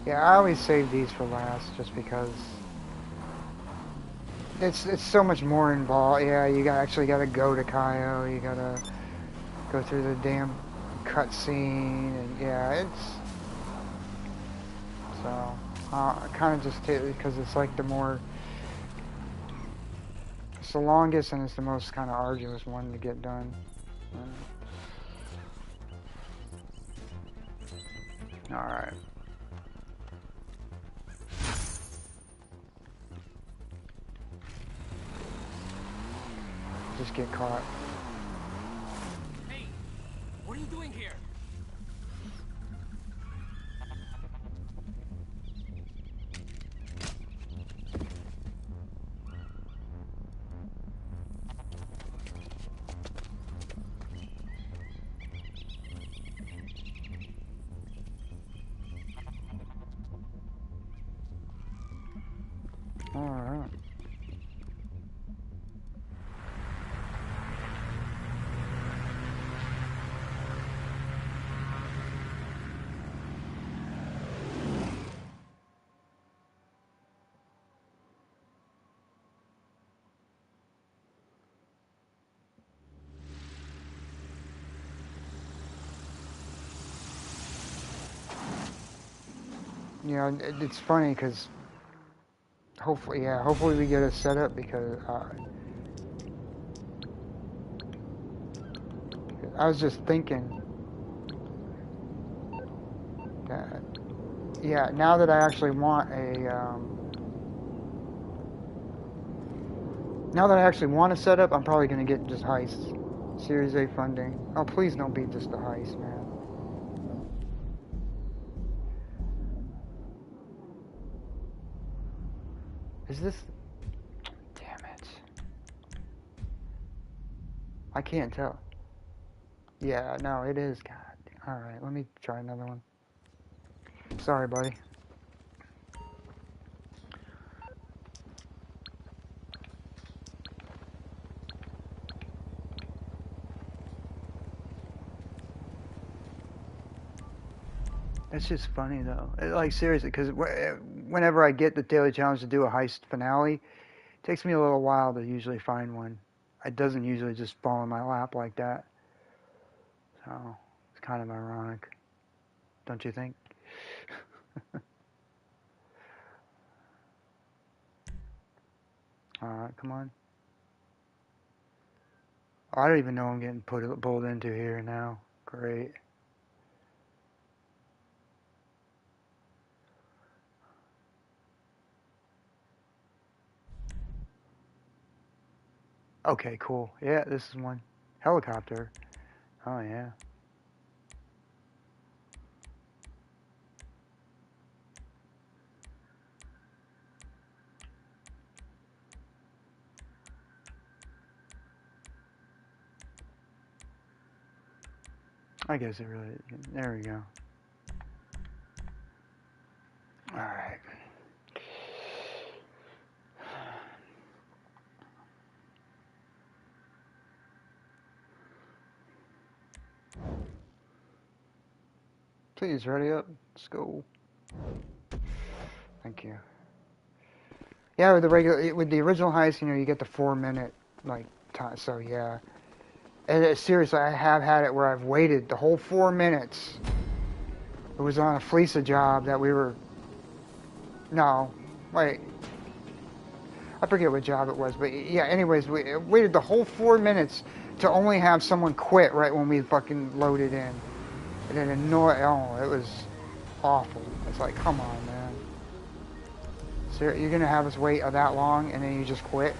Yeah, I always save these for last just because it's so much more involved. Yeah, you actually gotta go to Cayo, you gotta go through the damn cutscene, and yeah, it's so I kind of just take it because it's like it's the longest and it's the most kind of arduous one to get done. All right. Just get caught. Hey, what are you doing here? Alright. You know, it's funny because hopefully we get a setup because I was just thinking that, yeah, now that I actually want now that I actually want a setup, I'm probably gonna get just heists, Series A funding. Oh, please don't be just a heist, man. Is this? Damn it! I can't tell. Yeah, no, it is. God. All right, let me try another one. Sorry, buddy. It's just funny though. Like seriously, because whenever I get the daily challenge to do a heist finale, it takes me a little while to usually find one. It doesn't usually just fall in my lap like that. So it's kind of ironic, don't you think? All right, come on. Oh, I don't even know I'm getting pulled into here now. Great. Okay, cool. Yeah, this is one. Helicopter. Oh, yeah. I guess it really... There we go. Alright. Please, ready up. Let's go. Thank you. Yeah, with the original heist, you know, you get the 4-minute like time. So yeah, and seriously, I have had it where I've waited the whole 4 minutes. It was on a Fleesa job that we were. No, wait. I forget what job it was, but yeah. Anyways, we waited the whole 4 minutes to only have someone quit right when we fucking loaded in, and it annoyed. Oh, it was awful. It's like, come on, man. You're gonna have us wait that long and then you just quit?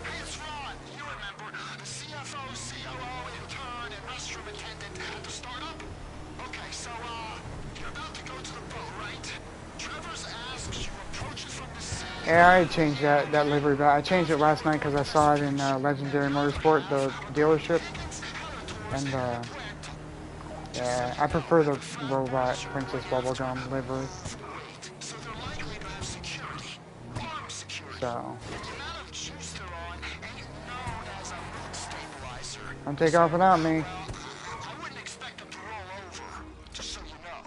Hey, it's Ron. You remember the CFO, COO, intern, and restroom attendant at the startup? Okay, so, you're about to go to the boat, right? Trevor's asks you approach it from the sea. Yeah, I changed that livery, but I changed it last night because I saw it in Legendary Motorsport, the dealership, and yeah, I prefer the robot Princess Bubblegum livery. So they're likely to have security. Armed security. So, The amount of juice they're on ain't known as a mood stabilizer. don't take off without me. I wouldn't expect them to roll over, just so you know.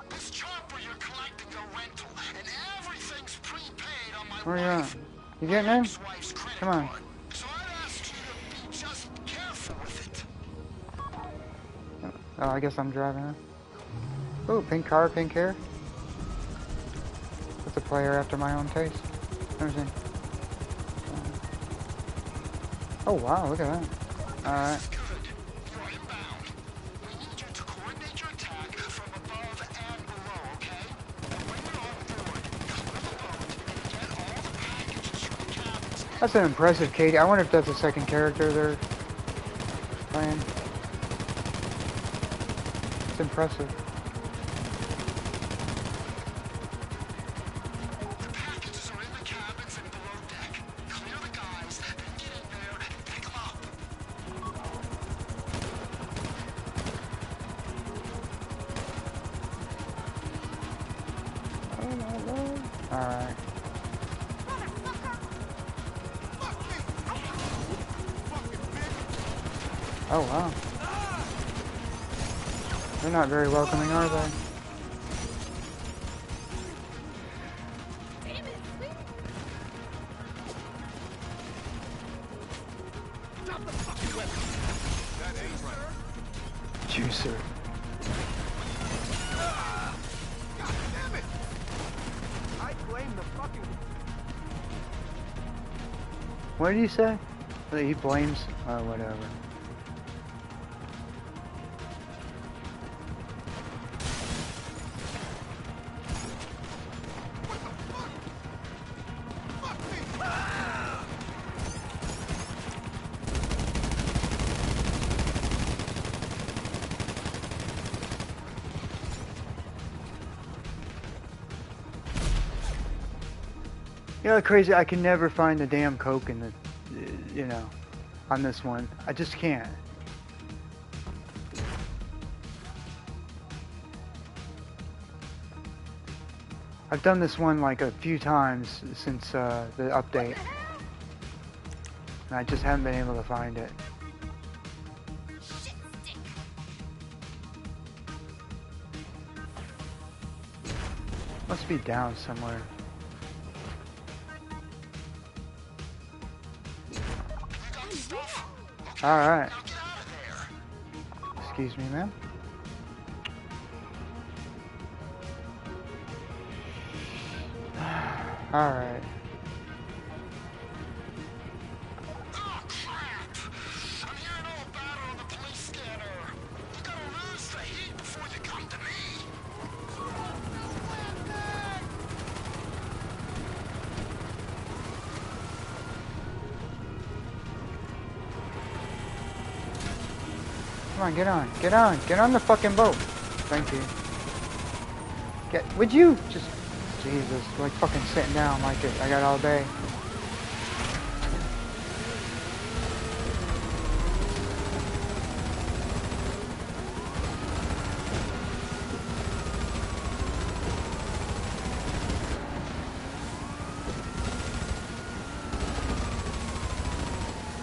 This chopper you're collecting a rental, and everything's prepaid on my Where you at? wife. You getting in? Ex-wife's credit Come on. card. So I'd ask you to be just careful with it. Oh, I guess I'm driving her. Ooh, pink car, pink hair. That's a player after my own taste. Everything. Oh wow, look at that. Alright. Good. You're inbound. We need you to coordinate your attack from above and below, okay? When you're on board, clear the boat, get all the packages from the cabins. That's an impressive Katie. I wonder if that's a second character they're playing. That's impressive. The packages are in the cabins and below deck. Clear the guys, then get in there and pick them up. Oh my lord. Alright. Oh wow. They're not very welcoming, are they? Juicer. God damn it! I blame the fucking... What did he say? That he blames? Oh, whatever. You know, crazy. I can never find the damn Coke in the, you know, on this one. I just can't. I've done this one like a few times since the update, and I just haven't been able to find it. Must be down somewhere. Alright. Excuse me, ma'am. Alright. Oh, crap! I'm hearing all about it on the police scanner. You gotta lose the heat before you come to me. Come on, get on. Get on. Get on the fucking boat. Thank you. Would you just... Jesus, like fucking sitting down like it. I got all day.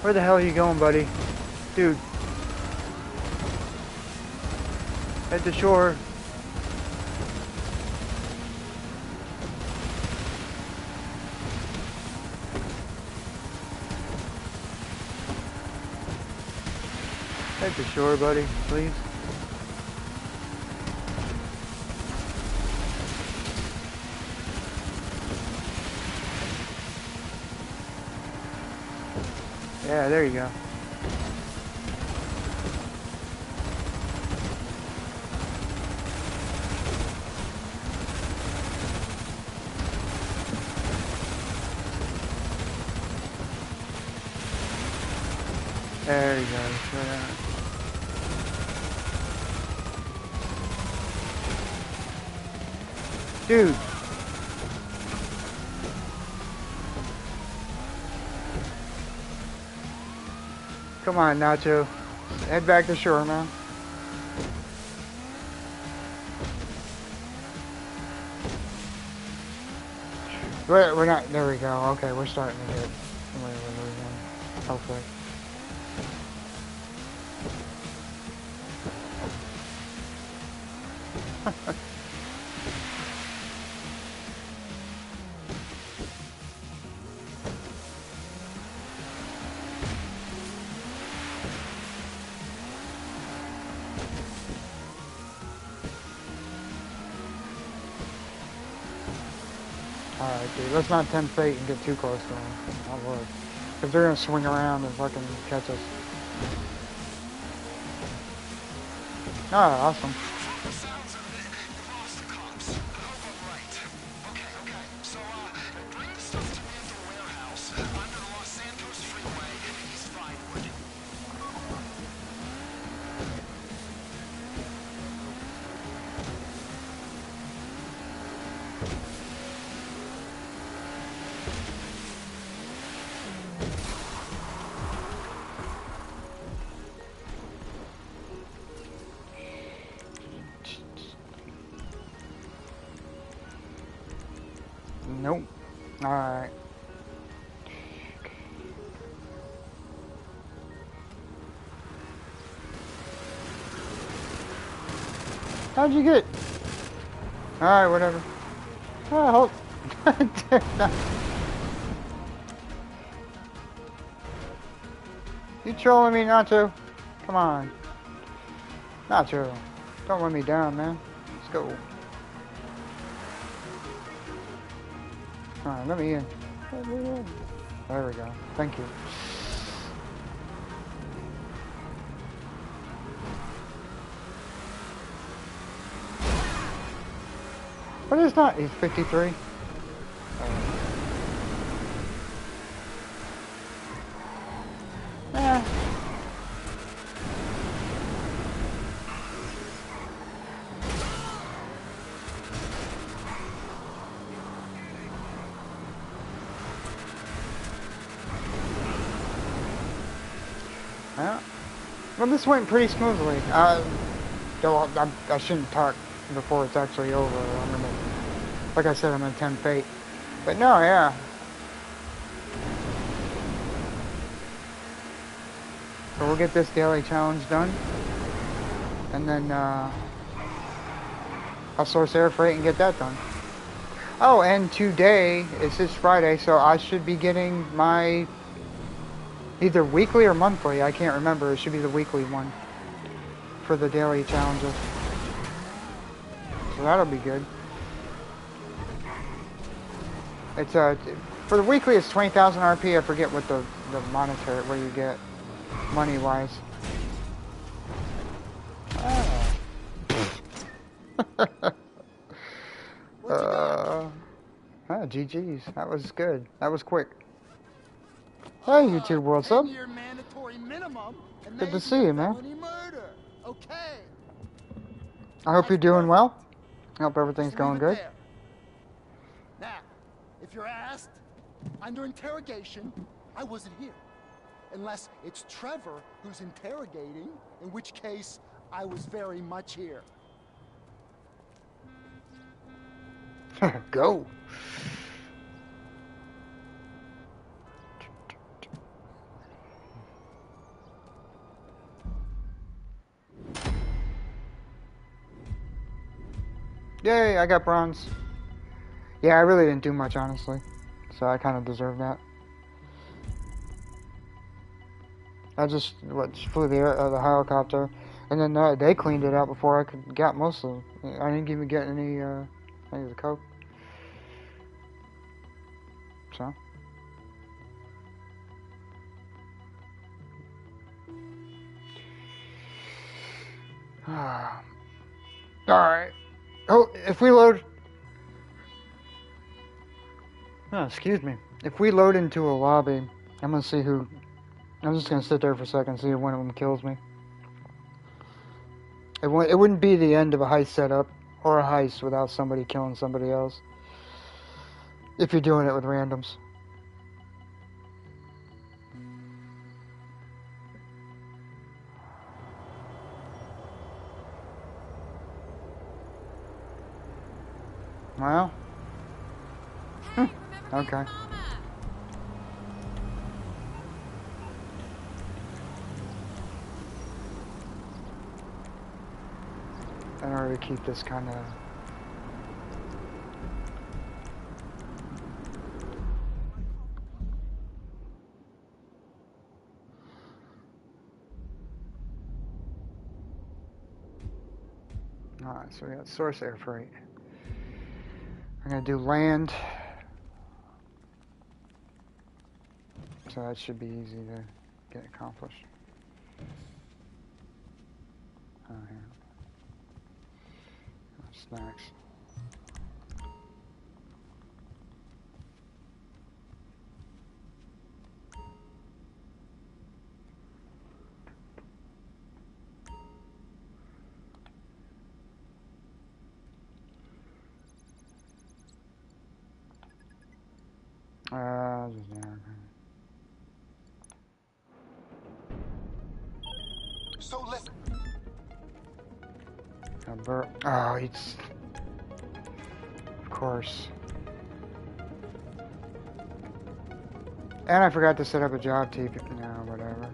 Where the hell are you going, buddy? Dude. Head to shore. Head to shore, buddy, please. Yeah, there you go. There you go. Dude. Come on, Nacho. Head back to shore, man. We're not, there we go. Okay, we're starting to get we're losing. Hopefully. Alright, dude, let's not tempt fate and get too close to them. Oh, Lord. Because they're going to swing around and fucking catch us. Ah, awesome. Nope. Alright. How'd you get? Alright, whatever. Oh, hold. You trolling me, Nacho? Come on. Nacho. Don't let me down, man. Let's go. Alright, let me in. Let me in. There we go. Thank you. But it's not. He's 53. Eh. Yeah. Well, this went pretty smoothly. Though I shouldn't talk before it's actually over. I'm gonna, like I said, I'm gonna tempt fate. But no, yeah. So we'll get this daily challenge done, and then I'll source air freight and get that done. Oh, and today is this Friday, so I should be getting my either weekly or monthly. I can't remember. It should be the weekly one for the daily challenges. So that'll be good. It's for the weekly it's 20,000 RP. I forget what the monetary what you get money wise. GG's. That was good. That was quick. Hey, YouTube World Sub. Good to see you, man. Okay. I hope you're doing well. I hope everything's going good. There. Now, if you're asked, under interrogation, I wasn't here. Unless it's Trevor who's interrogating, in which case I was very much here. Go. Yay, I got bronze. Yeah, I really didn't do much, honestly. So I kind of deserve that. I just flew the helicopter, and then they cleaned it out before I could get most of it. I didn't even get any of the coke. So. Alright. Oh, if we load... Oh, excuse me. If we load into a lobby, I'm gonna see who... I'm just gonna sit there for a second and see if one of them kills me. It wouldn't be the end of a heist setup, or a heist without somebody killing somebody else. If you're doing it with randoms. Well. Hey, Okay. In order to keep this kind of... Alright, so we got source air freight. I'm gonna do land. So that should be easy to get accomplished. Oh, here. Snacks. So listen. Oh, it's... Of course. And I forgot to set up a job tape. No, whatever.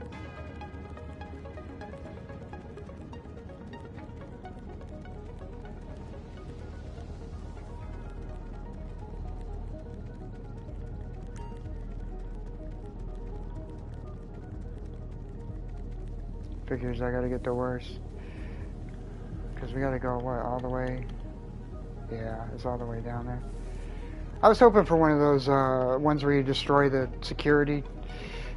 Figures I gotta get the worst. Because we gotta go, what, all the way? Yeah, it's all the way down there. I was hoping for one of those ones where you destroy the security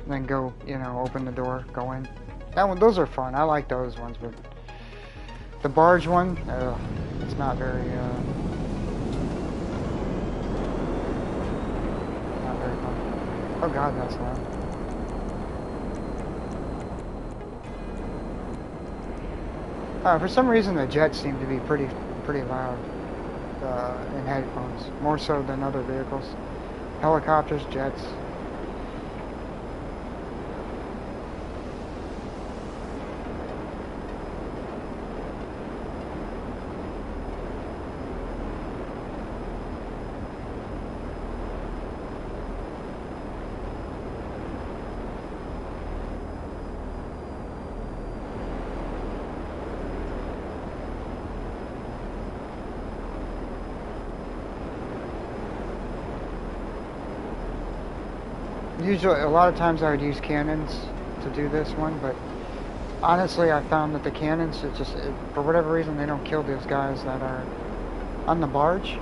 and then go, you know, open the door, go in. That one, those are fun. I like those ones, but the barge one, it's not very fun. Oh god, that's loud. For some reason, the jets seem to be pretty loud in headphones, more so than other vehicles. Helicopters, jets. Usually, a lot of times I would use cannons to do this one, but honestly, I found that the cannons, for whatever reason, they don't kill those guys that are on the barge.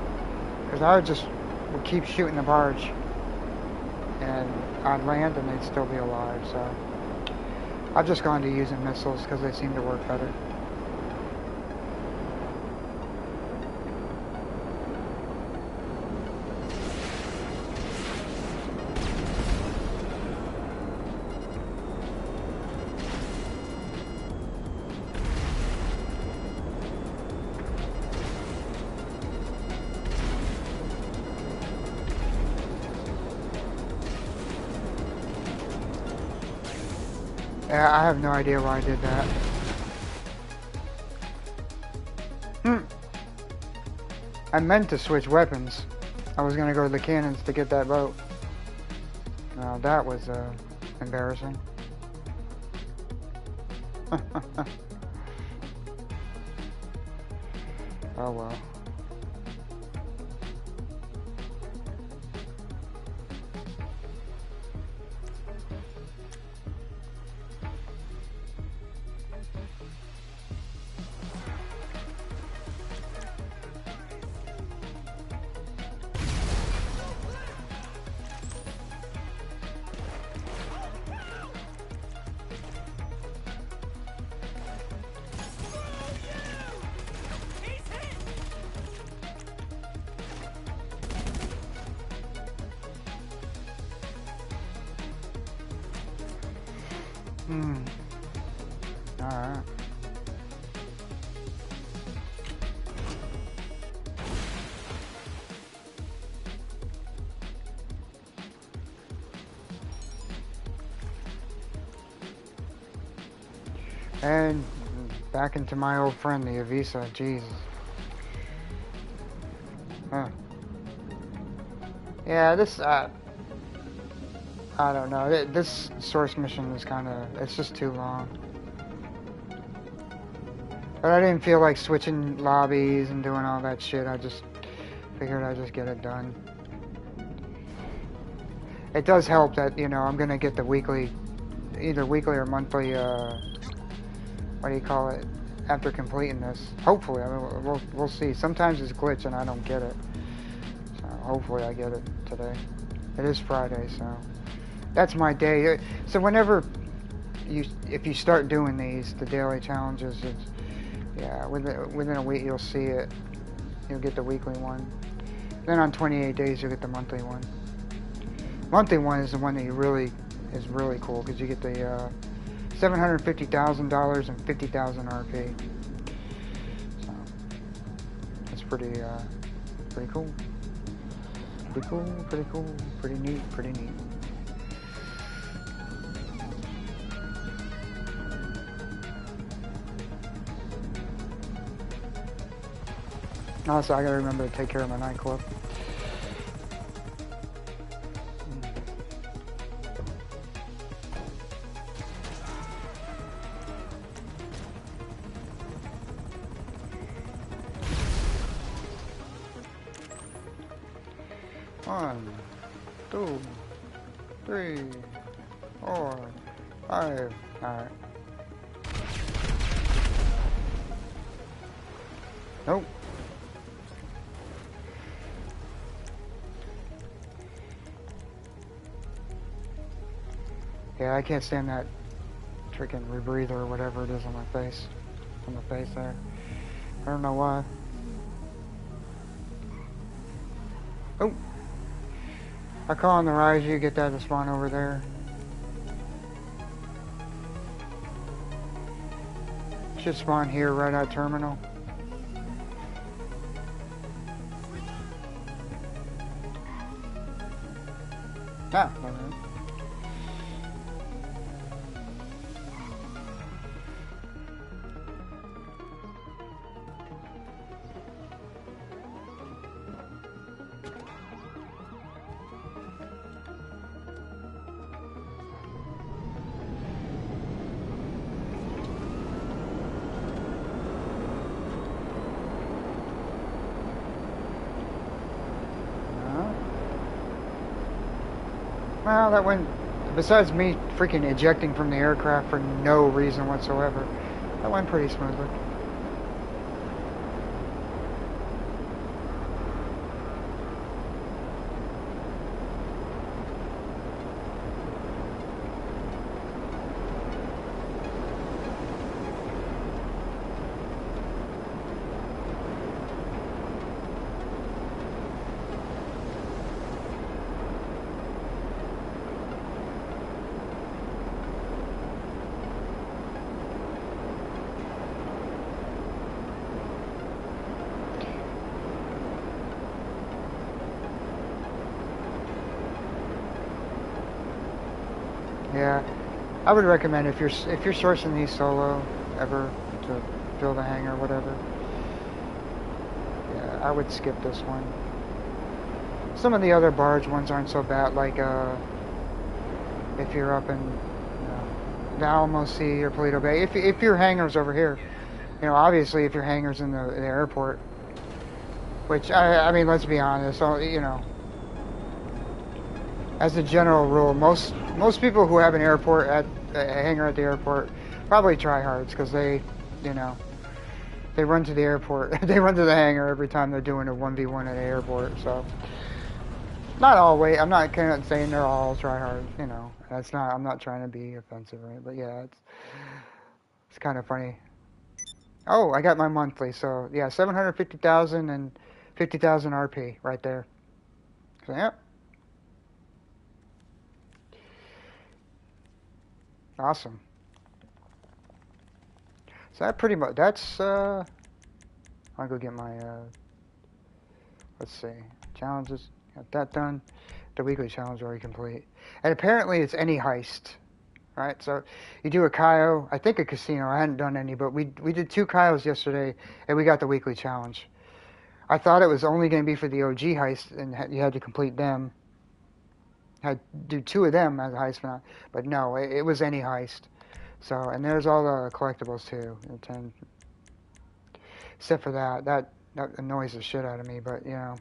Because I would keep shooting the barge, and I'd land and they'd still be alive, so I've just gone to using missiles because they seem to work better. Yeah, I have no idea why I did that. I meant to switch weapons. I was gonna go to the cannons to get that boat. Now that was embarrassing. Oh well. Alright. And back into my old friend, the Avisa. Jesus. Huh. Yeah, this, I don't know. This source mission is it's just too long. But I didn't feel like switching lobbies and doing all that shit. I just figured I'd just get it done. It does help that, you know, I'm gonna get the weekly, either weekly or monthly, what do you call it, after completing this. Hopefully, I mean, we'll see. Sometimes it's glitch and I don't get it. So hopefully I get it today. It is Friday, so that's my day. So whenever if you start doing the daily challenges, yeah, within a week you'll see it. You'll get the weekly one. Then on 28 days you'll get the monthly one. Monthly one is the one that is really cool because you get the $750,000 and 50,000 RP. So it's pretty cool. Pretty cool. Pretty neat. Also, I gotta remember to take care of my nightclub. 1, 2, 3, 4, 5. Alright. Nope. Yeah, I can't stand that freaking rebreather or whatever it is on my face. On the face there. I don't know why. Oh! I call on the rise, you get that to spawn over there. Should spawn here right at terminal. Ah, alright. Well, that went, besides me freaking ejecting from the aircraft for no reason whatsoever, that went pretty smoothly. Yeah, I would recommend if you're sourcing these solo ever to build a hangar or whatever. Yeah, I would skip this one. Some of the other barge ones aren't so bad, like if you're up in the Alamo Sea or Paleto Bay. If your hangar's over here, you know, obviously if your hangar's in the airport, which I mean, let's be honest, you know. As a general rule, most people who have an airport at a hangar at the airport probably tryhards because they, you know, they run to the airport, they run to the hangar every time they're doing a 1v1 at an airport. So, not always. I'm not kind of saying they're all tryhards. You know, that's not. I'm not trying to be offensive, right? But yeah, it's kind of funny. Oh, I got my monthly. So yeah, 750,000 and 50,000 RP right there. So yeah. Awesome. So that pretty much, that's, I'll go get my, let's see, challenges, got that done. The weekly challenge already complete. And apparently it's any heist, right? So you do a Kaio, I think a casino, I hadn't done any, but we did 2 Kaios yesterday, and we got the weekly challenge. I thought it was only going to be for the OG heist, and you had to complete them. Had to do 2 of them as a heist, but no, it was any heist. So, and there's all the collectibles too. Except for that annoys the shit out of me, but you know,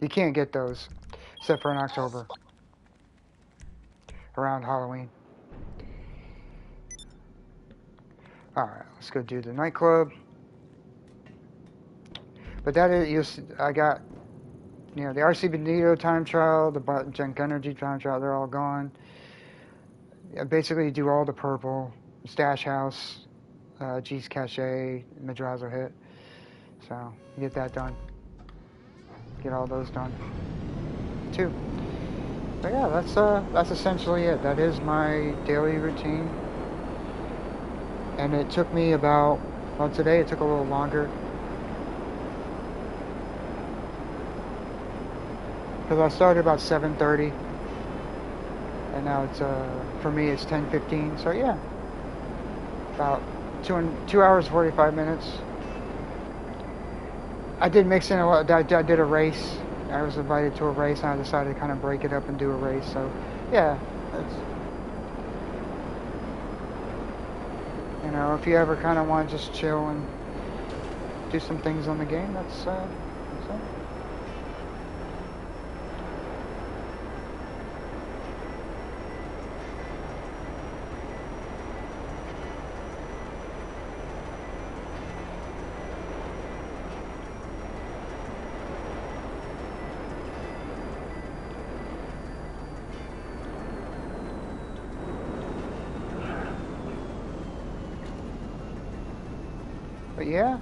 you can't get those except for in October, around Halloween. Alright, let's go do the nightclub. But that is, I got, you know, the RC Benito time trial, the Junk Energy time trial, they're all gone. Basically, you do all the purple, Stash House, G's Cache, Madrazo hit. So, you get that done. Get all those done. 2. But yeah, that's essentially it. That is my daily routine. And it took me about, well, today it took a little longer. Because I started about 7:30. And now it's, for me, it's 10:15. So yeah, about 2 hours, 45 minutes. I did mix in a lot. I did a race. I was invited to a race, and I decided to kind of break it up and do a race. So yeah, it's, you know, if you ever kind of want to just chill and do some things on the game, that's it. Yeah.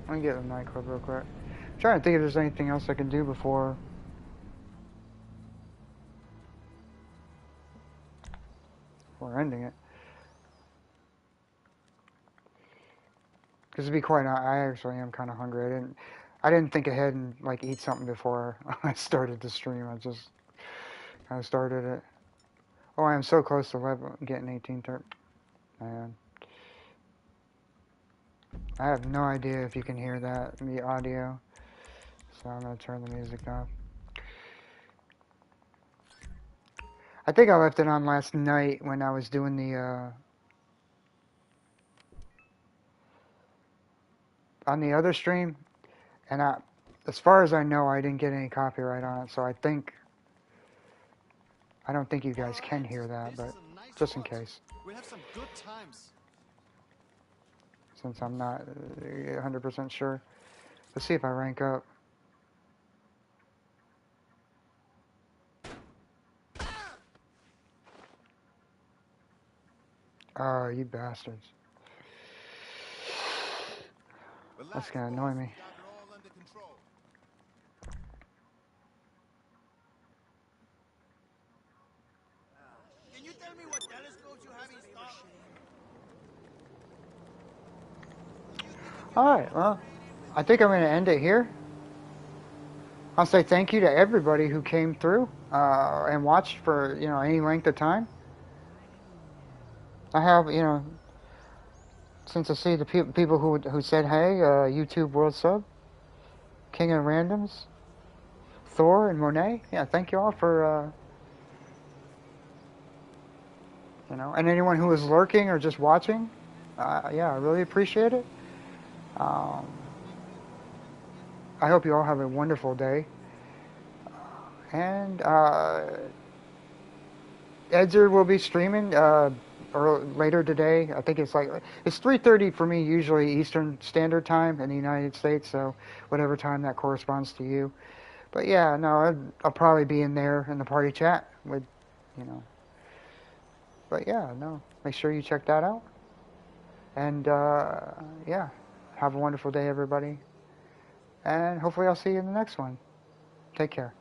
Let me get a nightclub real quick. I'm trying to think if there's anything else I can do before ending it. Because to be quite honest, I actually am kind of hungry. I didn't think ahead and like eat something before I started the stream. I just kind of started it. Oh, I am so close to level getting 18 turn. Man, I have no idea if you can hear that in the audio. So I'm gonna turn the music off. I think I left it on last night when I was doing the on the other stream, and as far as I know, I didn't get any copyright on it. So I don't think you guys can hear that, but just in case, We'll have some good times. since I'm not 100% sure. Let's see if I rank up. Oh, you bastards. That's gonna annoy me. Can you tell me what telescopes you have installed? Alright, well, I think I'm gonna end it here. I'll say thank you to everybody who came through and watched for, any length of time. I have, since I see the people who said hey, YouTube World Sub, King of Randoms, Thor, and Monet. Yeah, thank you all for, and anyone who was lurking or just watching. Yeah, I really appreciate it. I hope you all have a wonderful day. And Edzer will be streaming or later today. I think it's 3:30 for me usually Eastern Standard Time in the United States, so whatever time that corresponds to you. But yeah, no, I'll probably be in there in the party chat with, But yeah, no, make sure you check that out. And yeah, have a wonderful day, everybody. And hopefully I'll see you in the next one. Take care.